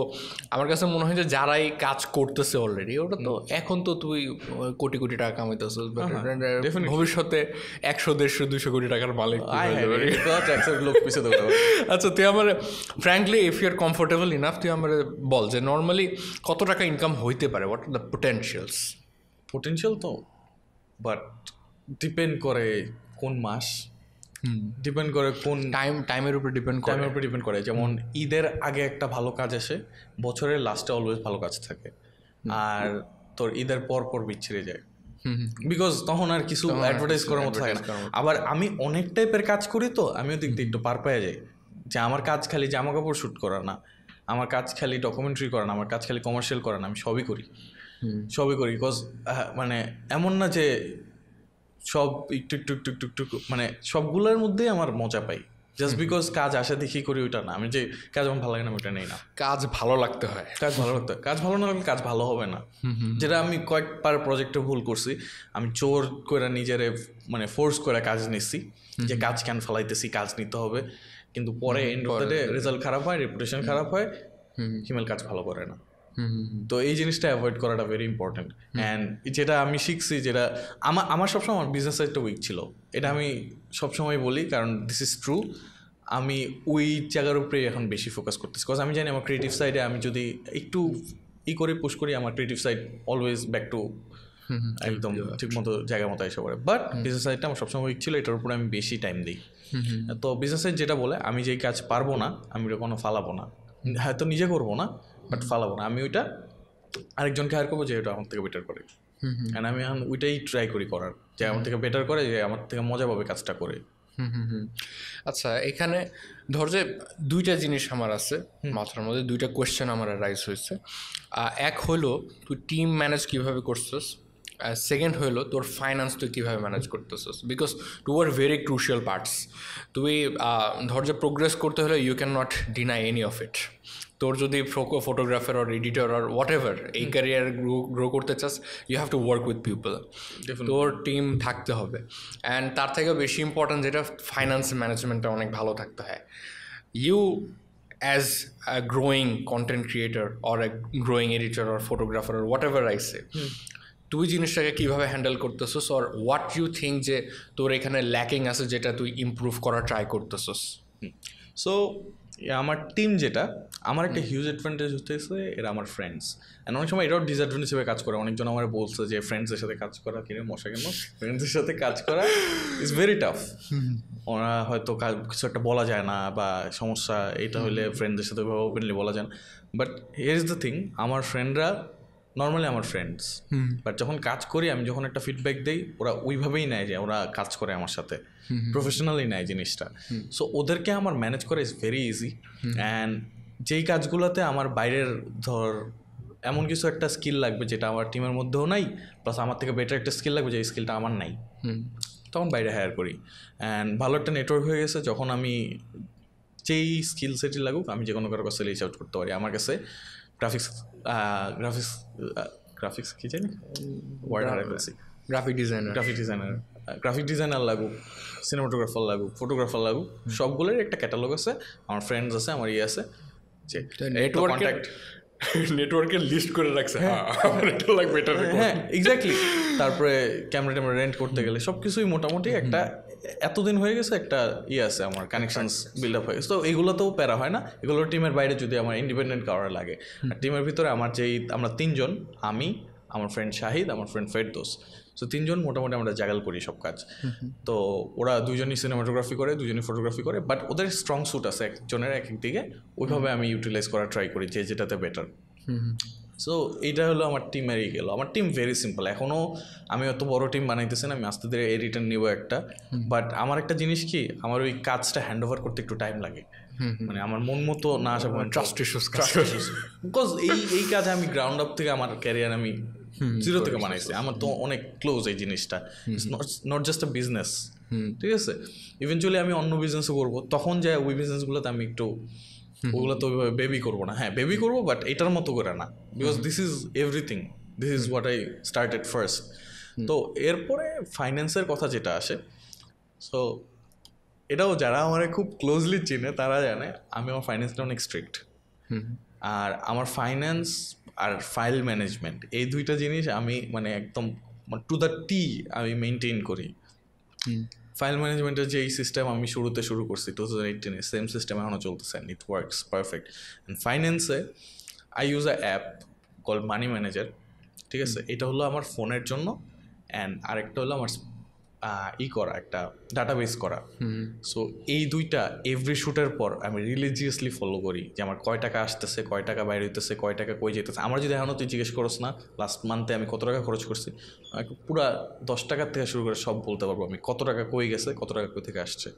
আমার কাছে মনে হয় যে যারাই কাজ করতেছে অলরেডি, ওটা তো এখন তো তুই কোটি কোটি টাকা কামাইতেছিস, ভবিষ্যতে 100, 150, 200 কোটি টাকার মালিক। আচ্ছা, তুই আমার frankly if you are comfortable enough, তুই আমার বল যে নর্মালি কত টাকা ইনকাম হইতে পারে, হোয়াট আর দ্য পোটেনশিয়াল? তো বাট ডিপেন্ড করে কোন মাস, ডিপেন্ড করে কোন টাইমের উপর ডিপেন্ড করে। যেমন ঈদের আগে একটা ভালো কাজ আসে, বছরের লাস্টে অলওয়েজ ভালো কাজ থাকে, আর তোর ঈদের পর বিচ্ছিরে যায়, বিকজ তখন আর কিছু অ্যাডভার্টাইজ করার মতো থাকে না। আবার আমি অনেক টাইপের কাজ করি, তো আমিও দিক দিয়ে একটু পার পেয়ে যাই যে আমার কাজ খালি জামা কাপড় শ্যুট করা না, আমার কাজ খালি ডকুমেন্টারি করা না, আমার কাজ খালি কমার্শিয়াল করা না, আমি সবই করি। বিকজ মানে এমন না যে সব একটু একটু একটু একটু একটু মানে সবগুলোর মধ্যেই আমার মজা পাই। জাস্ট বিকজ কাজ আসা দেখি করি ওইটা না, আমি যে কাজ আমার ভালো লাগে না ওইটা নেই না। কাজ ভালো লাগতে হয়, কাজ ভালো না লাগলে কাজ ভালো হবে না। যেটা আমি কয়েকবার প্রজেক্টে ভুল করছি, আমি জোর করে নিজের মানে ফোর্স করে কাজ নিচ্ছি যে কাজ কেন ফেলাইতেছি, কাজ নিতে হবে, কিন্তু পরে end of the day result খারাপ হয়, রেপুটেশন খারাপ হয়, হিমেল কাজ ভালো করে না। তো এই জিনিসটা অ্যাভয়েড করাটা ভেরি ইম্পর্টেন্ট। অ্যান্ড যেটা আমি শিখছি, যেটা আমার সবসময় আমার বিজনেস সাইডটা উইক ছিল, এটা আমি সবসময় বলি, কারণ দিস ইজ ট্রু। আমি ওই জায়গার উপরেই এখন বেশি ফোকাস করতেছি, বিকজ আমি জানি আমার ক্রিয়েটিভ সাইডে আমি যদি একটু পুশ করি, আমার creative side always back to একদম ঠিক মতো জায়গা মতো এসে পড়ে। বাট বিজনেস সাইডটা আমার সবসময় উইক ছিল, এটার উপরে আমি বেশি টাইম দিই। তো বিজনেস সাইড যেটা বলে, আমি যেই কাজ পারবো না আমি ওটা কোনো ফালাবো না, হয়তো নিজে করবো না বাট ফালাবো না, আমি ওইটা আরেকজনকে হায়ার করবো যে ওটা আমার থেকে বেটার করে। অ্যান্ড আমি এখন ওইটাই ট্রাই করি করার, যে আমার থেকে বেটার করে, যে আমার থেকে মজা পাবে কাজটা করে। আচ্ছা, এখানে ধর যে দুইটা জিনিস আমার আছে মাথার মধ্যে, দুইটা কোয়েশ্চেন আমার রাইজ হয়েছে। এক হলো তুই টিম ম্যানেজ কীভাবে করছিস, সেকেন্ড হলো তোর ফাইন্যান্স তুই কীভাবে ম্যানেজ করতেছিস, because two are very crucial parts. তুই ধর যে প্রোগ্রেস করতে হলে you can not deny any of it. তোর যদি photographer or editor or whatever এই ক্যারিয়ার গ্রো করতে চাস, you have to work with people, তোর টিম থাকতে হবে। অ্যান্ড তার থেকেও বেশি ইম্পর্ট্যান্ট যেটা, ফাইন্যান্স ম্যানেজমেন্টটা অনেক ভালো থাকতে হয়। as a growing content creator or a growing editor or photographer or whatever I say, তুই জিনিসটাকে কীভাবে হ্যান্ডেল করতেছস or what you think যে তোর এখানে ল্যাকিং আছে যেটা তুই ইমপ্রুভ করার ট্রাই করতেছস? সো আমার টিম যেটা, আমার একটা হিউজ অ্যাডভান্টেজ হতেছে এরা আমার ফ্রেন্ডস, অ্যান্ড অনেক সময় এটাও ডিসঅ্যাডভান্টেজ হিসেবে কাজ করে। অনেকজন আমার বলছে যে ফ্রেন্ডসের সাথে কাজ করা কিনে মশা কেন, ফ্রেন্ডসের সাথে কাজ করা ইজ ভেরি টাফ। ওরা হয়তো কিছু একটা বলা যায় না বা সমস্যা এটা হলে ফ্রেন্ডদের সাথে ওইভাবে ওপেনলি বলা যায় না, but here is the thing, আমার ফ্রেন্ডরা নর্মালি আমার ফ্রেন্ডস, বাট যখন কাজ করি আমি যখন একটা ফিডব্যাক দিই ওরা ওইভাবেই নেয় যে ওরা কাজ করে আমার সাথে, প্রফেশনালি নেয় জিনিসটা। সো ওদেরকে আমার ম্যানেজ করা ইজ ভেরি ইজি। অ্যান্ড যেই কাজগুলোতে আমার বাইরের ধর এমন কিছু একটা স্কিল লাগবে যেটা আমার টিমের মধ্যেও নাই, প্লাস আমার থেকে বেটার একটা স্কিল লাগবে যে স্কিলটা আমার নাই, তখন বাইরে হায়ার করি। অ্যান্ড ভালো একটা নেটওয়ার্ক হয়ে গেছে, যখন আমি যেই স্কিল সেটই লাগুক আমি যে কোনো কারো কাছে রিচ আউট করতে পারি। আমার কাছে গ্রাফিক্স কি জানি ওয়ার্ড হারাই ফেলছি, গ্রাফিক ডিজাইনার লাগুক, সিনেমাটোগ্রাফার লাগুক, ফটোগ্রাফার লাগুক, সবগুলোর একটা ক্যাটালগ আছে, আমার ফ্রেন্ডস আছে, আমার আছে যে নেটওয়ার্কের লিস্ট করে রাখছে, হ্যাঁ এক্স্যাক্টলি। তারপরে ক্যামেরা ট্যামেরা রেন্ট করতে গেলে সব কিছুই মোটামুটি একটা এতদিন হয়ে গেছে, একটা আছে আমার কানেকশনস বিল্ড আপ হয়ে গেছে। তো এগুলোতেও প্যারা হয় না, এগুলো টিমের বাইরে যদি আমার ইন্ডিপেন্ডেন্ট করার লাগে। আর টিমের ভিতরে আমার আমরা তিনজন, আমি, আমার ফ্রেন্ড শাহিদ, আমার ফ্রেন্ড ফেরদৌস, সো তিনজন মোটামুটি আমরা জাগাল করি সব কাজ। তো ওরা দুজনই সিনেমাটোগ্রাফি করে, দুজনই ফটোগ্রাফি করে, বাট ওদের স্ট্রং স্যুট আছে একজনের এক দিকে, ওইভাবে আমি ইউটিলাইজ করার ট্রাই করি যে যেটাতে বেটার। সো এইটা হলো আমার টিমেরই গেল। আমার টিম ভেরি সিম্পল, এখনও আমি অত বড় টিম বানাইতেছি না, আমি আস্তে ধীরে এডিটার নিব একটা, বাট আমার একটা জিনিস কি, আমার ওই কাজটা হ্যান্ড ওভার করতে একটু টাইম লাগে, মানে আমার মন মতো না আসা পর্যন্ত ট্রাস্ট ইস্যুস, বিকজ এই কাজে আমি গ্রাউন্ড আপ থেকে আমার ক্যারিয়ার আমি জিরো থেকে বানাইছি। আমার তো অনেক ক্লোজ এই জিনিসটা, নট জাস্ট আ বিজনেস, ঠিক আছে। ইভেনচুয়ালি আমি অন্য বিজনেসও করবো, তখন যায় ওই বিজনেসগুলোতে আমি একটু ওগুলো তো ওইভাবে বেবি করবো না, হ্যাঁ বেবি করবো বাট এটার মতো করে না, because this is everything, this is what I started first. তো এরপরে ফাইন্যান্সের কথা যেটা আসে, সো এটাও যারা আমার খুব ক্লোজলি চিনে তারা জানে আমি আমার ফাইন্যান্সটা অনেক স্ট্রিক্ট। আর আমার ফাইন্যান্স আর ফাইল ম্যানেজমেন্ট এই দুইটা জিনিস আমি মানে একদম টু দ্য টি আমি মেনটেন করি। ফাইল ম্যানেজমেন্টের যে এই সিস্টেম আমি শুরুতে শুরু করছি 2018-এ, সেম সিস্টেম এখনও চলতেছে, ইট ওয়ার্কস পারফেক্ট। অ্যান্ড ফাইন্যান্সে I use a app call money manager, ঠিক আছে। এটা হলো আমার ফোনের জন্য, অ্যান্ড আরেকটা হলো আমার করা একটা ডাটাবেস করা। সো এই দুইটা এভরি শ্যুটের পর আমি রিলিজিয়াসলি ফলো করি যে আমার কয় টাকা আসতেছে, কয় টাকা বাইরে হইতেছে, কয় টাকা কই যেতেছে। আমার যদি এখনও তুই জিজ্ঞেস করস না লাস্ট মান্থে আমি কত টাকা খরচ করছি, পুরা 10 টাকার থেকে শুরু করে সব বলতে পারবো আমি, কত টাকা কই গেছে, কত টাকা কই থেকে আসছে।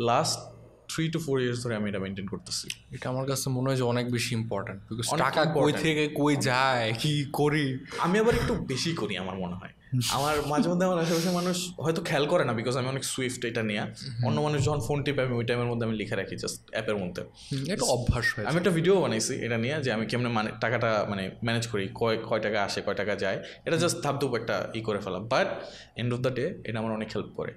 লাস্ট 3 to 4 years ধরে আমি এটা মেনটেন করতেছি। এটা আমার কাছে মনে হয় যে অনেক বেশি ইম্পর্টেন্ট, বিকজ টাকা কই থেকে কই যায়, কি করি আমি আবার একটু বেশি করি আমার মনে হয়। আমার মাঝে মধ্যে আমার আশেপাশে মানুষ হয়তো খেয়াল করে না, বিকজ আমি অনেক সুইফট এটা নিয়ে। অন্য মানুষ যখন ফোন টিপে আমি ওই টাইমের মধ্যে আমি লিখে রাখি জাস্ট অ্যাপের মধ্যে, এটা অভ্যাস হয়। আমি একটা ভিডিও বানাইছি এটা নিয়ে যে আমি কেমনে টাকাটা মানে ম্যানেজ করি, কয় টাকা আসে কয় টাকা যায়, এটা জাস্ট ধাপধুপ একটা করে ফেলা। But end of the day এটা আমার অনেক হেল্প করে।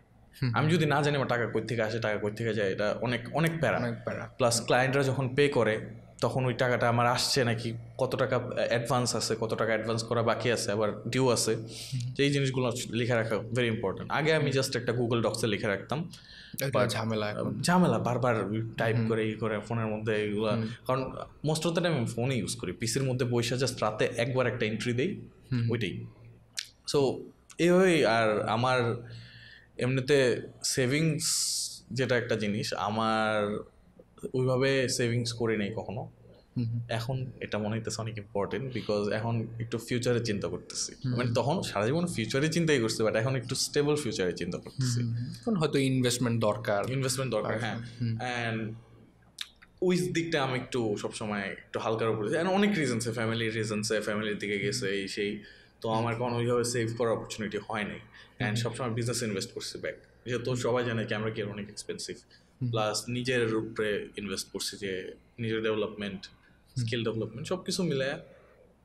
আমি যদি না জানি আমার টাকা কই থেকে আসে, টাকা কই থেকে যায়, এটা অনেক অনেক প্যারা। প্লাস ক্লায়েন্টরা যখন পে করে তখন ওই টাকাটা আমার আসছে নাকি, কত টাকা অ্যাডভান্স আছে, কত টাকা অ্যাডভান্স করা বাকি আছে, আবার ডিউ আছে, এই জিনিসগুলো লিখে রাখা ভেরি ইম্পর্টেন্ট। আগে আমি জাস্ট একটা গুগল ডক্সে লিখে রাখতাম, ঝামেলা বারবার টাইপ করে করে ফোনের মধ্যে এগুলো, কারণ মোস্ট অফ দ্য টাইম আমি ফোনে ইউজ করি, পিসির মধ্যে বসে জাস্ট রাতে একবার একটা এন্ট্রি দেই, ওইটাই। সো এইভাবেই। আর আমার এমনিতে সেভিংস যেটা একটা জিনিস, আমার ওইভাবে সেভিংস করি নাই কখনো। এখন এটা মনে হইতেছে অনেক ইম্পর্টেন্ট, বিকজ এখন একটু ফিউচারে চিন্তা করতেছি। মানে তখন সারা জীবন ফিউচারে চিন্তাই করছি, বাট এখন একটু স্টেবল ফিউচারে চিন্তা করতেছি। এখন হয়তো ইনভেস্টমেন্ট দরকার, হ্যাঁ। অ্যান্ড ওই দিকটা আমি একটু সবসময় একটু হালকার উপরে, অনেক রিজনসে, ফ্যামিলির দিকে গেছে এই সেই, তো আমার কোনো ওইভাবে সেভ করার অপরচুনিটি হয় নাই। অ্যান্ড সবসময় বিজনেসে ইনভেস্ট করছি ব্যাক, যেহেতু সবাই জানে ক্যামেরা কেয়ার অনেক এক্সপেন্সিভ, প্লাস নিজের উপরে ইনভেস্ট করছি, যে নিজের ডেভেলপমেন্ট, স্কিল ডেভেলপমেন্ট সব কিছু মিলে।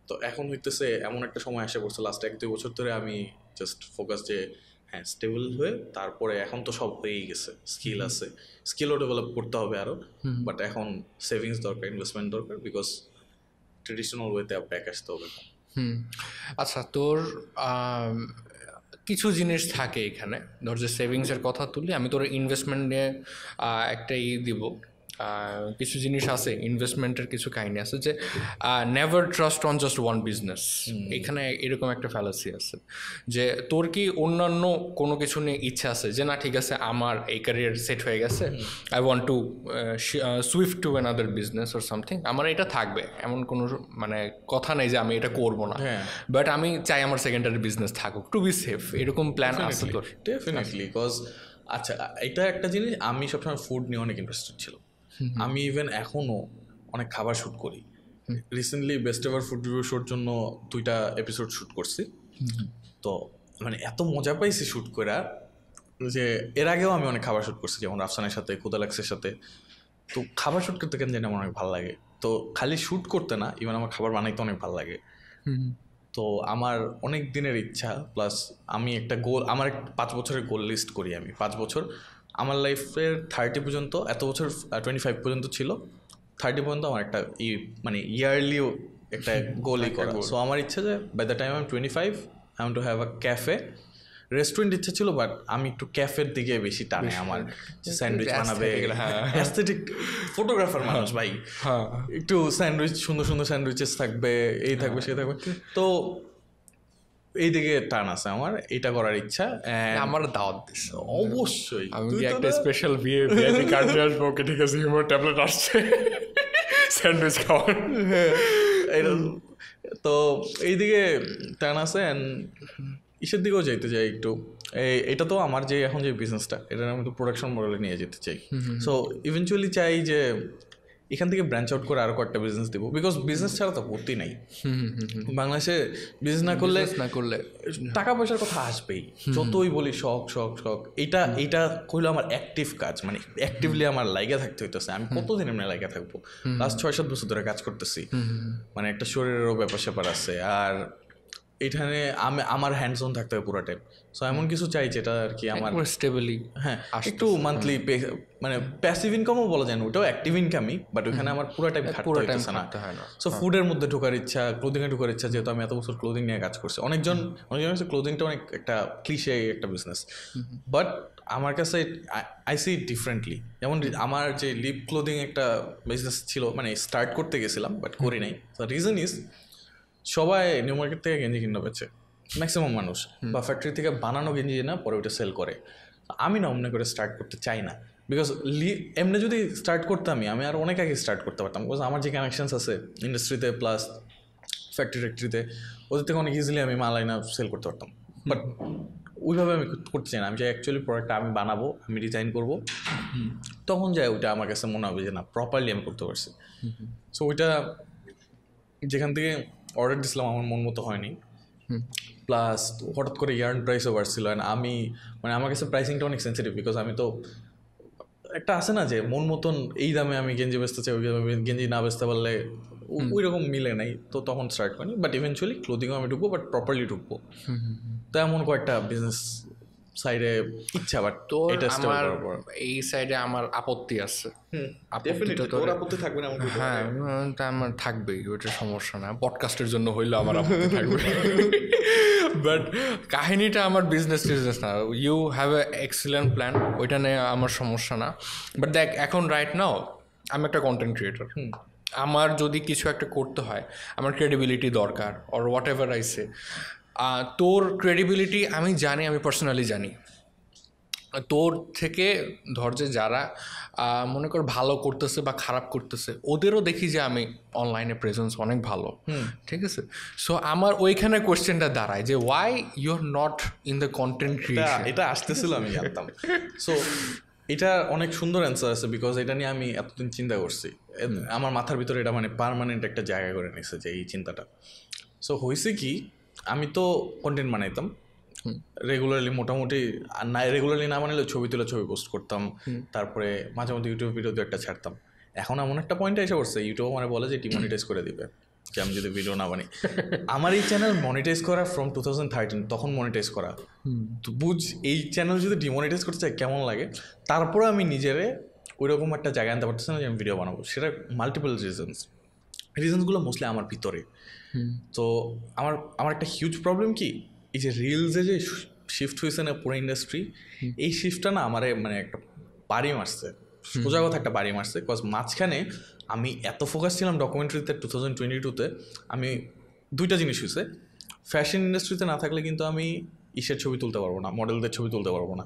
তো এখন হইতেছে এমন একটা সময় এসে পড়ছে লাস্ট 1-2 বছর ধরে আমি জাস্ট ফোকাস যে হ্যাঁ স্টেবল হয়ে তারপরে এখন তো সব হয়েই গেছে, স্কিল আছে, স্কিলও ডেভেলপ করতে হবে আরও, বাট এখন সেভিংস দরকার, ইনভেস্টমেন্ট দরকার, বিকজ ট্রেডিশনাল ওয়েতে ব্যাক আসতে হবে। আচ্ছা, তোর কিছু জিনিস থাকে এখানে, ধর যে সেভিংসের কথা তুলি, আমি তোর ইনভেস্টমেন্ট নিয়ে একটা দিব। কিছু জিনিস আছে ইনভেস্টমেন্টের, কিছু কাহিনী আছে যে never trust on just one business. এখানে এরকম একটা ফ্যালাসি আছে যে তোর কি অন্যান্য কোনো কিছু নিয়ে ইচ্ছা আছে যে না ঠিক আছে আমার এই ক্যারিয়ার সেট হয়ে গেছে, I want two Swift to another business or something, আমার এটা থাকবে এমন কোনো মানে কথা নেই যে আমি এটা করবো না, বাট আমি চাই আমার সেকেন্ডারি বিজনেস থাকুক টু বি সেফ, এরকম প্ল্যান আছে তোর? ডেফিনেটলি, বিকজ আচ্ছা এটা একটা জিনিস, আমি সবসময় ফুড নিয়ে অনেক ইন্টারেস্টেড ছিল। আমি ইভেন এখনও অনেক খাবার শ্যুট করি। Recently best ever food review শোর জন্য 2টা এপিসোড শ্যুট করছি। তো মানে এত মজা পাইছি শ্যুট করে, যে এর আগেও আমি অনেক খাবার শ্যুট করছি, যেমন রাফসানের সাথে, খুদালাক্সের সাথে। তো খাবার শ্যুট করতে কেন জানি আমার অনেক ভালো লাগে। তো খালি শ্যুট করতে না, ইভেন আমার খাবার বানাইতে অনেক ভালো লাগে। তো আমার অনেক দিনের ইচ্ছা, প্লাস আমি একটা গোল, আমার 5 বছরের গোল লিস্ট করি আমি। 5 বছর আমার লাইফের 30 পর্যন্ত, এত বছর 25 পর্যন্ত ছিল, 30 পর্যন্ত আমার একটা মানে ইয়ারলিও একটা গোলই করা। সো আমার ইচ্ছা যে by the time I am 25 I want to have a cafe. Restaurant ইচ্ছা ছিল, বাট আমি একটু ক্যাফের দিকে বেশি টানে আমার, স্যান্ডউইচ বানাবে, অ্যাস্থেটিক ফটোগ্রাফার মানুষ ভাই, একটু স্যান্ডউইচ, সুন্দর সুন্দর স্যান্ডউইচেস থাকবে, এই থাকবে সে থাকবে। তো এইদিকে টান আছে আমার, এটা করার ইচ্ছা। আমার দাওয়াত দিস অবশ্যই, আমি একটা স্পেশাল ভিআইপি কার্ড নিয়ে আসবো। ওকে ঠিক আছে, হিউমার ট্যাবলেট আসছে, স্যান্ডউইচ খাওয়ার। তো এইদিকে টান আছে, অ্যান্ড ইসের দিকেও যাইতে চাই একটু। এটা তো আমার যে এখন যে বিজনেসটা, এটা আমি তো প্রোডাকশন মডেলে নিয়ে যেতে চাই। সো ইভেনচুয়ালি চাই যে এখান থেকে ব্রাঞ্চ আউট করে আরও কয়েকটা বিজনেস দেবো, বিকজ বিজনেস ছাড়া তো ভর্তি নাই বাংলাদেশে। বিজনেস না করলে টাকা পয়সার কথা আসবেই, যতই বলি শখ শখ শখ, এইটা কইলো আমার অ্যাক্টিভ কাজ, মানে অ্যাক্টিভলি আমার লাইগা থাকতে হইতেছে। আমি কতদিন এমনি লাইগা থাকবো? লাস্ট 6-7 বছর ধরে কাজ করতেছি, মানে একটা শরীরেরও ব্যাপার স্যাপার আছে, আর এখানে আমার হ্যান্ডস অন থাকতে হবে পুরো টাইম। সো এমন কিছু চাই যেটা আর কি আমার স্টেবলি, হ্যাঁ একটু মান্থলি মানে প্যাসিভ ইনকামও বলা যায় না, ওটাও অ্যাক্টিভ ইনকামই, বাট ওখানে আমার পুরো টাইম খাটতে হইতেছে না। সো ফুডের মধ্যে ঢোকার ইচ্ছা, ক্লোদিংয়ে ঢোকার ইচ্ছা, যেহেতু আমি এত বছর ক্লোদিং নিয়ে কাজ করছি। অনেকজন হচ্ছে ক্লোদিংটা অনেক একটা ক্লিশে একটা বিজনেস, বাট আমার কাছে আই সি ইট ডিফারেন্টলি। যেমন আমার যে লিপ ক্লোদিং একটা বিজনেস ছিল, মানে স্টার্ট করতে গেছিলাম বাট করি নাই। সো রিজন ইজ সবাই নিউ মার্কেট থেকে গেঞ্জি কিনে বেচে, ম্যাক্সিমাম মানুষ, বা ফ্যাক্টরি থেকে বানানো গেঞ্জি না পরে ওইটা সেল করে। আমি না অমনি করে স্টার্ট করতে চাই না, বিকজ এমনি যদি স্টার্ট করতাম আমি আর অনেক আগে স্টার্ট করতে পারতাম, বিকজ আমার যে কানেকশানস আছে ইন্ডাস্ট্রিতে প্লাস ফ্যাক্টরিতে, ওদের থেকে অনেক ইজিলি আমি মাল আইনা সেল করতে পারতাম। বাট ওইভাবে আমি করতে চাই না। আমি চাই অ্যাকচুয়ালি প্রোডাক্টটা আমি বানাবো, আমি ডিজাইন করবো, তখন যায় ওইটা আমার কাছে মনে হবে যে না প্রপারলি আমি করতে পারছি। সো ওইটা যেখান থেকে অর্ডার দিছিলাম আমার মন মতো হয়নি, প্লাস হঠাৎ করে ইয়ার্ন প্রাইসও বাড়ছিল। অ্যান্ড আমি মানে আমার কাছে প্রাইসিংটা অনেক সেন্সিটিভ, বিকজ আমি তো একটা আছে না যে মন মতন এই দামে আমি গেঞ্জি বেচতে চাই, ওই দামে গেঞ্জি না বেচতে পারলে ওই রকম মিলে নাই, তো তখন স্টার্ট করিনি। বাট ইভেনচুয়ালি ক্লোদিংও আমি ঢুকবো, বাট প্রপারলি ঢুকবো। তো এমন কয়েকটা বিজনেস সাইডে ইচ্ছা, বাট তো আমার এই সাইডে আমার আপত্তি আছে। আপত্তি থাকবে না? হ্যাঁ, তা আমার থাকবেই, ওইটা সমস্যা না, পডকাস্টের জন্য হইলেও আমার আপত্তি থাকবে। বাট কাহিনীটা আমার বিজনেস না, you have a excellent plan, ওইটা নিয়ে আমার সমস্যা না। বাট দেখ এখন রাইট নাও আমি একটা কন্টেন্ট ক্রিয়েটর, আমার যদি কিছু একটা করতে হয় আমার ক্রেডিবিলিটি দরকার, অর হোয়াট এভার আইসে। তোর ক্রেডিবিলিটি আমি জানি, আমি পার্সোনালি জানি। তোর থেকে ধর যে যারা মনে কর ভালো করতেছে বা খারাপ করতেছে, ওদেরও দেখি যে আমি অনলাইনে প্রেজেন্স অনেক ভালো, ঠিক আছে। সো আমার ওইখানে কোয়েশ্চেনটা দাঁড়ায় যে why you are not in the content creation. এটা আসতেছিল আমি জানতাম। সো এটা অনেক সুন্দর অ্যান্সার আছে, বিকজ এটা নিয়ে আমি এতদিন চিন্তা করছি, আমার মাথার ভিতরে এটা মানে পার্মানেন্ট একটা জায়গা করে নিছে যে এই চিন্তাটা। সো হয়েছে কি, আমি তো কন্টেন্ট বানাইতাম রেগুলারলি, মোটামুটি রেগুলারলি না বানালে ছবি তুলে ছবি পোস্ট করতাম, তারপরে মাঝে মধ্যে ইউটিউব ভিডিও একটা ছাড়তাম। এখন এমন একটা পয়েন্টে এসে পড়ছে ইউটিউব মানে বলে যে ডিমনিটাইজ করে দিবে, যে আমি যদি ভিডিও না বানাই। আমার এই চ্যানেল মনিটাইজ করা ফ্রম 2013, তখন মনিটাইজ করা। তো বুঝ এই চ্যানেল যদি ডিমনিটাইজ করতে চাই কেমন লাগে। তারপরে আমি নিজেরে ওইরকম একটা জায়গায় আনতে পারতেছি না যে আমি ভিডিও বানাবো। সেটা মাল্টিপল রিজনসগুলো মোস্টলি আমার ভিতরে। তো আমার একটা হিউজ প্রবলেম কি, এই যে রিলসে যে শিফট হয়েছে না পুরো ইন্ডাস্ট্রি, এই শিফটটা না আমারে মানে একটা বাড়ি মারছে, সোজা কথা একটা বাড়ি মারছে। বিকজ মাঝখানে আমি এত ফোকাস ছিলাম ডকুমেন্টারিতে 2022-তে, আমি দুইটা জিনিস হয়েছে। ফ্যাশন ইন্ডাস্ট্রিতে না থাকলে কিন্তু আমি ইসের ছবি তুলতে পারবো না, মডেলদের ছবি তুলতে পারবো না।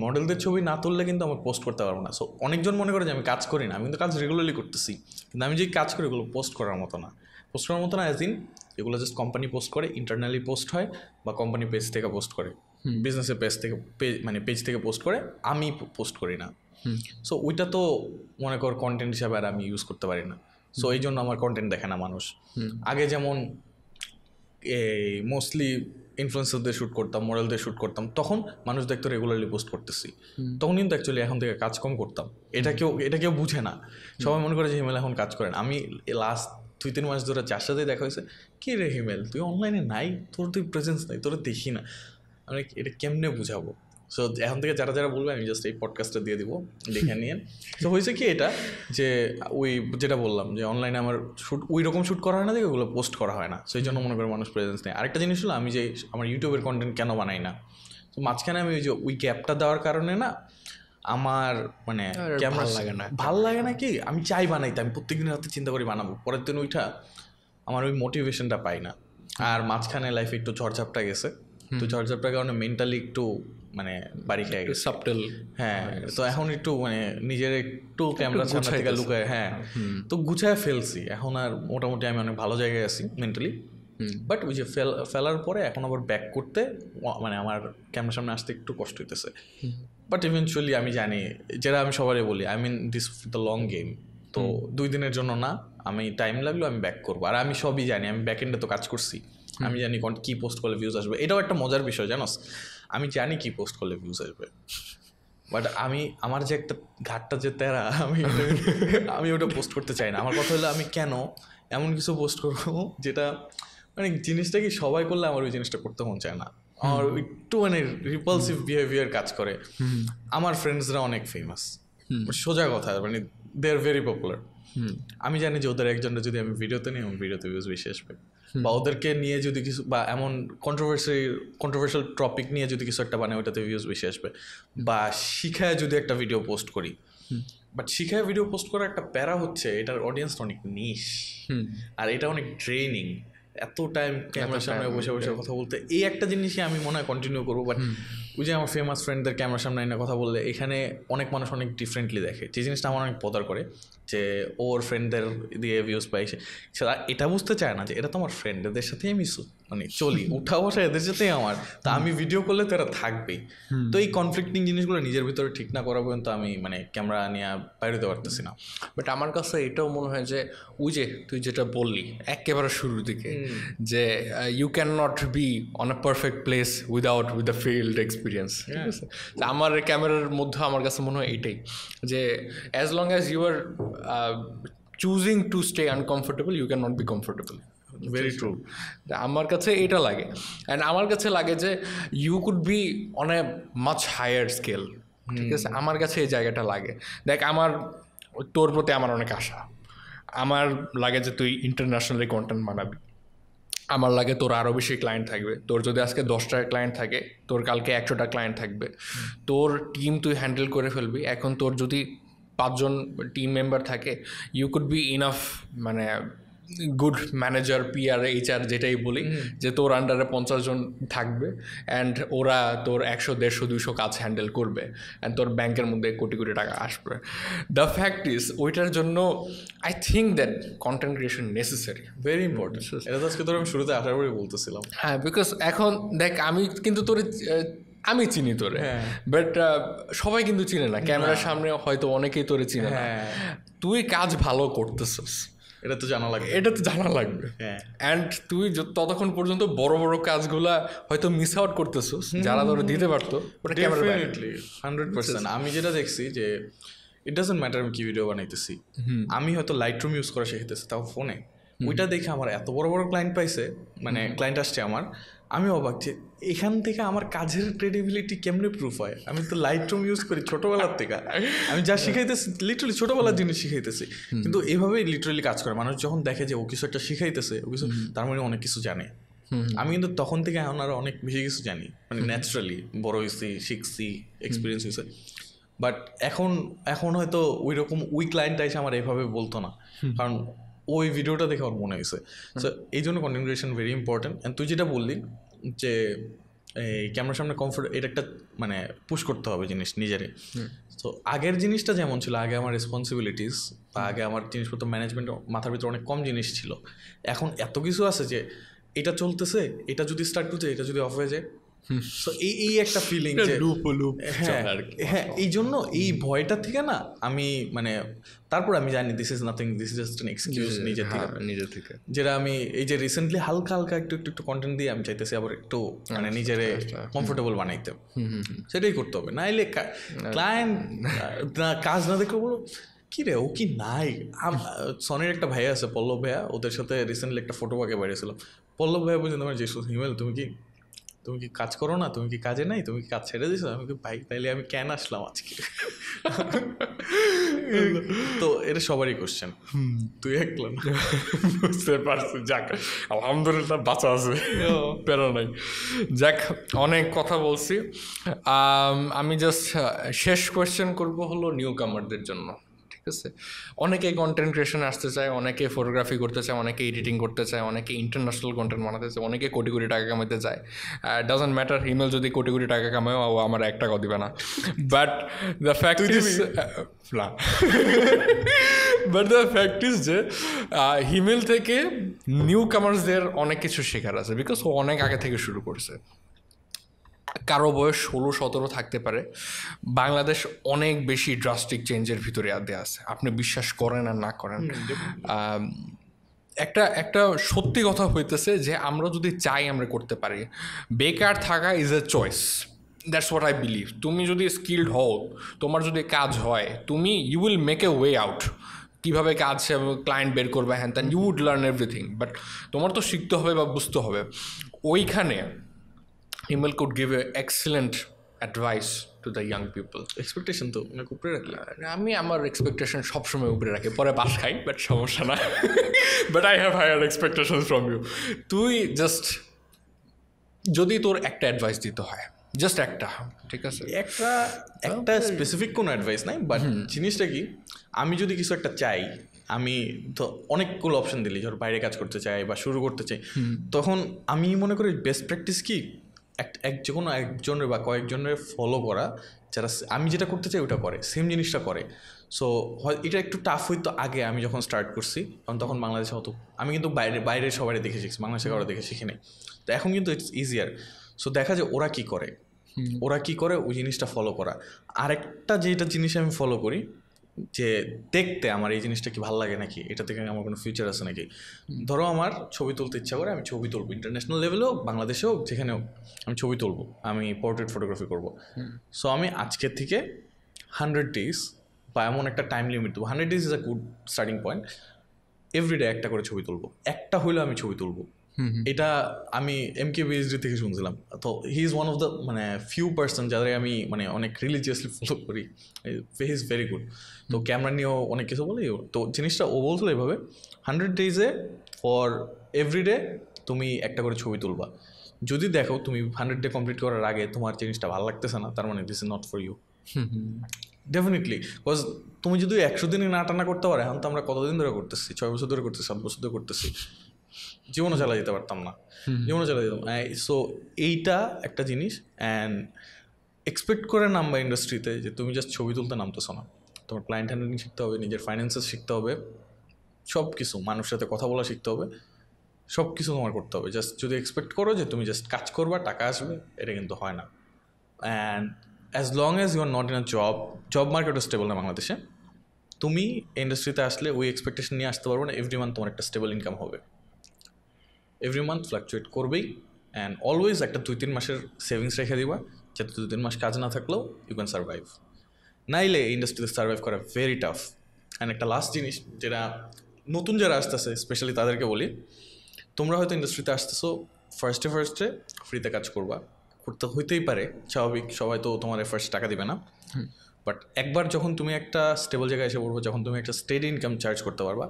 মডেলদের ছবি না তুললে কিন্তু আমার পোস্ট করতে পারবো না। সো অনেকজন মনে করে যে আমি কাজ করি না, আমি কিন্তু কাজ রেগুলারলি করতেছি, কিন্তু আমি যে কাজ করি ওগুলো পোস্ট করার মতো না। পোস্ট করার মতো না অ্যাজ ইন এগুলো জাস্ট কোম্পানি পোস্ট করে, ইন্টারনালি পোস্ট হয়, বা কোম্পানি পেজ থেকে পোস্ট করে, বিজনেসের পেজ থেকে মানে পেজ থেকে পোস্ট করে, আমি পোস্ট করি না। সো ওইটা তো মনে কর কন্টেন্ট হিসাবে আর আমি ইউজ করতে পারি না। সো এই জন্য আমার কন্টেন্ট দেখে না মানুষ। আগে যেমন এই মোস্টলি ইনফ্লুয়েন্সারদের শ্যুট করতাম, মডেলদের শ্যুট করতাম, তখন মানুষ দেখতো রেগুলারলি পোস্ট করতেছি। তখন কিন্তু অ্যাকচুয়ালি এখন থেকে কাজ কম করতাম। এটা কেউ বুঝে না, সবাই মনে করে যে হিমেল এখন কাজ করেন। আমি লাস্ট 2-3 মাস ধরে যার সাথেই দেখা হয়েছে, কি রে হিমেল তুই অনলাইনে নাই, তুই প্রেজেন্স নাই, তোরা দেখি না। আমি এটা কেমনে বুঝাবো? সো এখন থেকে যারা যারা বলবে আমি জাস্ট এই পডকাস্টটা দিয়ে দিব, দেখে নিয়ে। তো হয়েছে কি এটা, যে ওই যেটা বললাম যে অনলাইনে আমার শ্যুট ওই রকম শ্যুট করা হয় না, দেখে ওগুলো পোস্ট করা হয় না, সেই জন্য মনে করে মানুষ প্রেজেন্স নেই। আরেকটা জিনিস হলো আমি যে আমার ইউটিউবের কন্টেন্ট কেন বানাই না, তো মাঝখানে আমি ওই গ্যাপটা দেওয়ার কারণে না আমার মানে ক্যামেরা ভালো লাগে না। কি আমি চাই বানাইতে, আমি প্রত্যেকদিন রাতে চিন্তা করি বানাবো, পরের দিন ওইটা আমার ওই মোটিভেশনটা পাই না। আর মাঝখানে লাইফে একটু ঝড়ঝাপটা গেছে, তো ঝড়ঝাপটার কারণে মেন্টালি একটু মানে বাড়ি খেয়ে গেছে, সাবটেল। হ্যাঁ, তো এখন একটু মানে নিজের একটু ক্যামেরার সামনে থেকে লুকায়, হ্যাঁ, তো গুছায় ফেলছি। এখন আর মোটামুটি আমি অনেক ভালো জায়গায় আছি মেন্টালি। বাট ওই যে ফেলার পরে এখন আবার ব্যাক করতে মানে আমার ক্যামেরার সামনে আসতে একটু কষ্ট হইতেছে। বাট ইভেনচুয়ালি আমি জানি, যেটা আমি সবারই বলি, I mean this the long game. তো 2 দিনের জন্য না, আমি টাইম লাগলো আমি ব্যাক করবো। আর আমি সবই জানি, আমি ব্যাক এন্ডে তো কাজ করছি, আমি জানি কী পোস্ট করলে ভিউজ আসবে। এটাও একটা মজার বিষয় জানোস, আমি জানি কি পোস্ট করলে ভিউজ আসবে, বাট আমার যে একটা ঘাটটা যে তেরা, আমি ওটা পোস্ট করতে চাই না। আমার কথা হলো আমি কেন এমন কিছু পোস্ট করবো যেটা মানে জিনিসটা কি সবাই করলে আমার ওই জিনিসটা করতে মন চায় না, আমার একটু মানে রিপালসিভ বিহেভিয়ার কাজ করে। আমার ফ্রেন্ডসরা অনেক ফেমাস, সোজা কথা, মানে দে আর ভেরি পপুলার। আমি জানি যে ওদের একজনের যদি আমি ভিডিওতে নিই, আমার ভিডিওতে ভিউজ বেশি আসবে, বা ওদেরকে নিয়ে যদি কিছু বা এমন কন্ট্রোভার্সিয়াল টপিক নিয়ে যদি কিছু একটা বানায় ওটাতে ভিউজ বেশি আসবে, বা শিখায় যদি একটা ভিডিও পোস্ট করি। বাট শিখায় ভিডিও পোস্ট করার একটা প্যারা হচ্ছে এটার অডিয়েন্সটা অনেক নিশ, আর এটা অনেক ড্রেনিং, এত টাইম ক্যামেরার সামনে বসে বসে কথা বলতে। এই একটা জিনিসই আমি মনে হয় কন্টিনিউ করবো। বাট ওই যে আমার ফেমাস ফ্রেন্ডদের ক্যামেরার সামনে এনে কথা বললে এখানে অনেক মানুষ অনেক ডিফারেন্টলি দেখে, যে জিনিসটা আমার অনেক বদার করে, যে ওর ফ্রেন্ডদের দিয়ে ভিউজ পাইছে। সেটা এটা বুঝতে চায় না যে এটা তো আমার ফ্রেন্ড, এদের সাথেই আমি মানে চলি, উঠা বসা এদের সাথেই আমার, তা আমি ভিডিও করলে তো এরা থাকবেই। তো এই কনফ্লিক্টিং জিনিসগুলো নিজের ভিতরে ঠিক না করা পর্যন্ত আমি মানে ক্যামেরা নিয়ে বাইরেতে পারতেছি না। বাট আমার কাছে এটাও মনে হয় যে ওই যে তুই যেটা বললি একেবারে শুরুর দিকে, যে you can not be on a perfect place with the field experience. ঠিক আছে, আমার ক্যামেরার মধ্যে আমার কাছে মনে হয় এটাই, যে as long as you are choosing to stay uncomfortable, you can not be comfortable. Very true. আমার কাছে এটা লাগে, অ্যান্ড আমার কাছে লাগে যে you could be on a much higher scale. ঠিক আছে, আমার কাছে এই জায়গাটা লাগে। দেখ, তোর প্রতি আমার অনেক আশা। আমার লাগে যে তুই ইন্টারন্যাশনালি কন্টেন্ট বানাবি, আমার লাগে তোর আরও বেশি ক্লায়েন্ট থাকবে। তোর যদি আজকে 10টা ক্লায়েন্ট থাকে, তোর কালকে 100টা ক্লায়েন্ট থাকবে। তোর টিম তুই হ্যান্ডেল করে ফেলবি। এখন তোর যদি 5 জন টিম মেম্বার থাকে, ইউ কুড বি ইনাফ, মানে গুড ম্যানেজার, PR, HR যেটাই বলি, যে তোর আন্ডারে 50 জন থাকবে, অ্যান্ড ওরা তোর 100, 150, 200 কাজ হ্যান্ডেল করবে, অ্যান্ড তোর ব্যাংকের মধ্যে কোটি কোটি টাকা আসবে। দ্য ফ্যাক্ট ইজ ওইটার জন্য I think that content creation necessary, very important. এটা তো আজকে তোর আমি শুরুতে আসার পরে বলতেছিলাম। হ্যাঁ, বিকজ এখন দেখ, আমি কিন্তু তোর আমি চিনি তোরে, বাট সবাই কিন্তু চিনে না। ক্যামেরার সামনে হয়তো অনেকেই তোরে চিনে না। তুই কাজ ভালো করতেছিস, এটা তো জানা লাগবে, অ্যান্ড তুই ততক্ষণ পর্যন্ত বড় বড় কাজগুলা হয়তো মিস আউট করতেছিস, যারা ধরে দিতে পারতো। 100%। আমি যেটা দেখছি যে ইট ডাজন্ট ম্যাটার আমি কি ভিডিও বানাইতেছি, আমি হয়তো লাইটরুম ইউজ করা শিখতেছি, তাও ফোনে, ওইটা দেখে আমার এত বড় বড় ক্লায়েন্ট পাইছে, মানে ক্লায়েন্ট আসছে আমার, আমি অবাক যে এখান থেকে আমার কাজের ক্রেডিবিলিটি কেমনে প্রুফ হয়। আমি তো লাইটরুম ইউজ করি ছোটোবেলার থেকে, আমি যা শিখাইতেছি লিটারালি ছোটোবেলার জিনিস শিখাইতেছি, কিন্তু এইভাবেই লিটারালি কাজ করে। মানুষ যখন দেখে যে ও কিছু একটা শিখাইতেছে, ও কিছু তার মানে অনেক কিছু জানে। আমি কিন্তু তখন থেকে এখন আরো অনেক বেশি কিছু জানি, মানে ন্যাচারালি বড় হয়েছি, শিখছি, এক্সপিরিয়েন্স হয়েছে। বাট এখন হয়তো ওই রকম ওই ক্লায়েন্ট এসে আমার এইভাবে বলতো না, কারণ ওই ভিডিওটা দেখে আমার মনে হয়েছে। সো এই জন্য content creation very important. And তুই যেটা বললি যে এই ক্যামেরার সামনে কমফোর্ট, এটা একটা মানে পুশ করতে হবে জিনিস নিজেরে। তো আগের জিনিসটা যেমন ছিল, আগে আমার রেসপন্সিবিলিটিস বা আগে আমার জিনিসপত্র ম্যানেজমেন্ট মাথার ভিতরে অনেক কম জিনিস ছিল। এখন এত কিছু আছে যে এটা চলতেছে, এটা যদি স্টার্ট করছে, এটা যদি অফ হয়ে যায়, সো এই একটা ফিলিং যে হ্যাঁ, এই জন্য এই ভয়টা থেকে না আমি মানে তারপর আমি জানি this is nothing, this is just an excuse নিজের থেকে, যেটা আমি এই যে রিসেন্টলি হালকা হালকা একটু কন্টেন্ট দিয়ে আমি চাইতেছি আবার একটু মানে নিজেরে কমফোর্টেবল বানাইতে। সেটাই করতে হবে, নাইলে ক্লায়েন্ট কাজ না দেখে বলো কি রে ও কি নাই। সনির একটা ভাইয়া আছে পল্লব ভাইয়া, ওদের সাথে রিসেন্টলি একটা ফটো পাকে বেরিয়েছিল। পল্লব ভাইয়া বলছেন তোমার যে হিমেল তুমি কি কাজ করো না, তুমি কি কাজে নাই, তুমি কি কাজ ছেড়ে দিছো? আমি কি ভাই তাইলে আমি কেন আসলাম আজকে? তো এটা সবারই কোশ্চেন, তুই একলা না। বুঝতে পারছি, যাক আলহামদুলিল্লাহ বাঁচা আছে, প্যারা নাই। যাক অনেক কথা বলছি, আমি জাস্ট শেষ কোয়েশ্চেন করবো হলো নিউ কামারদের জন্য, ঠিক আছে? অনেকে কন্টেন্ট ক্রিয়েশনে আসতে চায়, অনেকে ফটোগ্রাফি করতে চায়, অনেকে এডিটিং করতে চায়, অনেকে ইন্টারন্যাশনাল কন্টেন্ট বানাতে চায়, অনেকে কোটি কোটি টাকা কামাতে চায়। ডাজন্ট ম্যাটার হিমেল যদি কোটি কোটি টাকা কামায়, ও আমার 1 টাকাও দিবে না। বাট দ্য ফ্যাক্ট ইজ না, বাট দ্য ফ্যাক্ট ইজ যে হিমেল থেকে নিউ কামার্সদের অনেক কিছু শেখার আছে, বিকজ ও অনেক আগে থেকে শুরু করছে। কারো বয়স 16-17 থাকতে পারে। বাংলাদেশ অনেক বেশি ড্রাস্টিক চেঞ্জের ভিতরে আছে, আপনি বিশ্বাস করেন আর না করেন। একটা সত্যি কথা হইতেছে যে আমরা যদি চাই আমরা করতে পারি। বেকার থাকা is a choice, that's what I believe. তুমি যদি স্কিলড হও, তোমার যদি কাজ হয়, you will make a way out. কীভাবে কাজ ক্লায়েন্ট বের করবে হ্যান ত্যান, you would learn everything. But তোমার তো শিখতে হবে বা বুঝতে হবে। ওইখানে Himal could give an excellent advice to the young people. Expectation তো অনেক উপরে রাখি আমি, আমার এক্সপেকটেশন সবসময় উপরে রাখি, পরে বাস খাই, বাট সমস্যা না। But I have higher expectation from you. তুই জাস্ট যদি তোর একটা অ্যাডভাইস দিতে হয়, জাস্ট একটা, ঠিক আছে? একটা স্পেসিফিক কোনো অ্যাডভাইস নাই, বাট জিনিসটা কি, আমি যদি কিছু একটা চাই, আমি তো অনেকগুলো অপশন দিলি, ধর বাইরে কাজ করতে চাই বা শুরু করতে চাই, তখন আমি মনে করি বেস্ট প্র্যাকটিস কি যে কোনো একজনের বা কয়েকজনের ফলো করা, যারা আমি যেটা করতে চাই ওটা করে, সেম জিনিসটা করে। সো এটা একটু টাফ হইতো আগে আমি যখন স্টার্ট করছি, কারণ তখন বাংলাদেশে হতো, আমি কিন্তু বাইরে সবাই দেখে শিখছি, বাংলাদেশে কারো দেখে শিখি নাই। তো এখন কিন্তু ইটস ইজিয়ার। সো দেখা যায় ওরা কী করে ওই জিনিসটা ফলো করা। আরেকটা যেটা জিনিস আমি ফলো করি, যে দেখতে আমার এই জিনিসটা কি ভালো লাগে নাকি, এটা থেকে আমার কোনো ফিউচার আছে নাকি। ধরো আমার ছবি তুলতে ইচ্ছা করে, আমি ছবি তুলবো, ইন্টারন্যাশনাল লেভেলেও বাংলাদেশেও যেখানেও আমি ছবি তুলবো, আমি পোর্ট্রেট ফটোগ্রাফি করবো। সো আমি আজকের থেকে 100 days বা এমন একটা টাইম লিমিট দেবো। 100 days is a good starting point. Everyday একটা করে ছবি তুলবো, একটা হইলেও আমি ছবি তুলবো। এটা আমি MKBHD থেকে শুনছিলাম। তো he is one of the মানে ফিউ পার্সন যাদের আমি মানে অনেক রিলিজিয়াসলি ফলো করি। He is very good. তো ক্যামেরা নিয়েও অনেক কিছু বলে। তো জিনিসটা ও বলছিল এইভাবে, 100 days ফর এভরিডে তুমি একটা করে ছবি তুলবা। যদি দেখো তুমি 100 day কমপ্লিট করার আগে তোমার জিনিসটা ভালো লাগতেছে না, তার মানে this is not for you. Definitely, because তুমি যদি 100 দিনই না টানা করতে পারো, এখন তো আমরা কতদিন ধরে করতেছি, 6 বছর ধরে করতেছি, 7 বছর ধরে করতেছি, জীবনও চালা দিতে পারতাম না, জীবনও চালা দিতাম। সো এইটা একটা জিনিস। অ্যান্ড এক্সপেক্ট করে নামবা ইন্ডাস্ট্রিতে যে তুমি জাস্ট ছবি তুলতে নামতেছো না, তোমার ক্লায়েন্ট হ্যান্ডলিং শিখতে হবে, নিজের ফাইন্যান্সেস শিখতে হবে, সব কিছু, মানুষের সাথে কথা বলা শিখতে হবে, সব কিছু তোমার করতে হবে। জাস্ট যদি এক্সপেক্ট করো যে তুমি জাস্ট কাজ করবা, টাকা আসবে, এটা কিন্তু হয় না। And as long as you are not in a job মার্কেটও স্টেবল না বাংলাদেশে, তুমি ইন্ডাস্ট্রিতে আসলে ওই এক্সপেকটেশন নিয়ে আসতে পারবো না এভরি মান্থ তোমার একটা স্টেবল ইনকাম হবে। এভরি মান্থ ফ্লাকচুয়েট করবেই। অ্যান্ড অলওয়েজ একটা 2-3 মাসের সেভিংস রেখে দিবা, যাতে 2-3 মাস কাজ না থাকলেও ইউ ক্যান সার্ভাইভ। নাইলে ইন্ডাস্ট্রিতে সার্ভাইভ করা ভেরি টাফ। অ্যান্ড একটা লাস্ট জিনিস যেটা নতুন যারা আসতেছে স্পেশালি তাদেরকে বলি, তোমরা হয়তো ইন্ডাস্ট্রিতে আসতেছো ফার্স্টে ফ্রিতে কাজ করবা, করতে হইতেই পারে, স্বাভাবিক, সবাই তো তোমার ফার্স্ট টাকা দিবে না। বাট একবার যখন তুমি একটা স্টেবল জায়গায় এসে পড়বো, যখন তুমি একটা স্টেডি ইনকাম চার্জ করতে পারবা,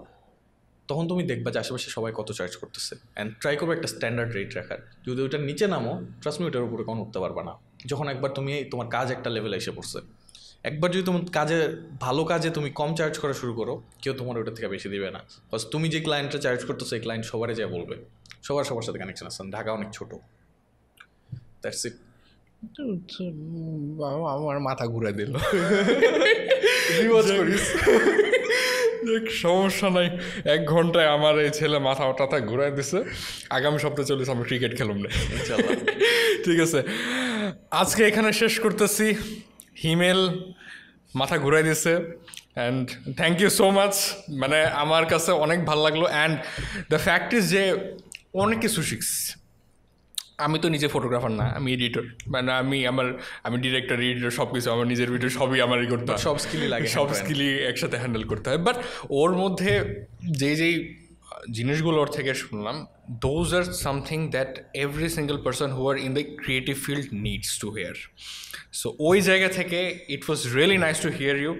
তখন তুমি দেখবা যে আশেপাশে সবাই কত চার্জ করতেছে, অ্যান্ড ট্রাই করবে একটা স্ট্যান্ডার্ড রেট রাখার। যদি ওইটার নিচে নামো, ট্রাস্ট মি ওটার উপরে কখন উঠতে পারবা না। যখন একবার তুমি তোমার কাজ একটা লেভেলে এসে পড়ছে, একবার যদি তোমার কাজে ভালো কাজে তুমি কম চার্জ করা শুরু করো, কেউ তোমার ওটার থেকে বেশি দিবে না। বাস তুমি যে ক্লায়েন্টটা চার্জ করতেছো, এই ক্লায়েন্ট সবারই যা বলবে, সবার সাথে কানেকশন আছে। ঢাকা অনেক ছোট, দ্যাটস ইট। আমার মাথা ঘুরে দিল। সমস্যা নাই, 1 ঘন্টায় আমার এই ছেলে মাথা টাথা ঘুরাই দিছে। আগামী সপ্তাহে চলেছে আমরা ক্রিকেট খেলুম না, ঠিক আছে? আজকে এখানে শেষ করতেছি। হিমেল মাথা ঘুরাই দিছে, and thank you so much. মানে আমার কাছে অনেক ভালো লাগলো, অ্যান্ড দ্য ফ্যাক্ট ইজ যে অনেক কিছু শিখছি। আমি তো নিজে ফটোগ্রাফার না, আমি এডিটর, মানে আমি ডিরেক্টর, এডিটর, সব কিছু আমার নিজের ভিডিও সবই আমারই করতে হয়, সব স্কিলই লাগে, সব স্কিলই একসাথে হ্যান্ডেল করতে হয়। বাট ওর মধ্যে যেই জিনিসগুলো ওর থেকে শুনলাম, those are something that every single person who are in the creative field needs to hear. So ওই জায়গা থেকে it was really nice to hear you.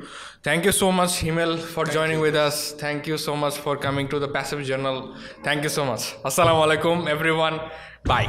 Thank you so much Himel for joining with us. Thank you so much for coming to the passive journal. Thank you so much. আসসালামু আলাইকুম এভরিওয়ান, বাই।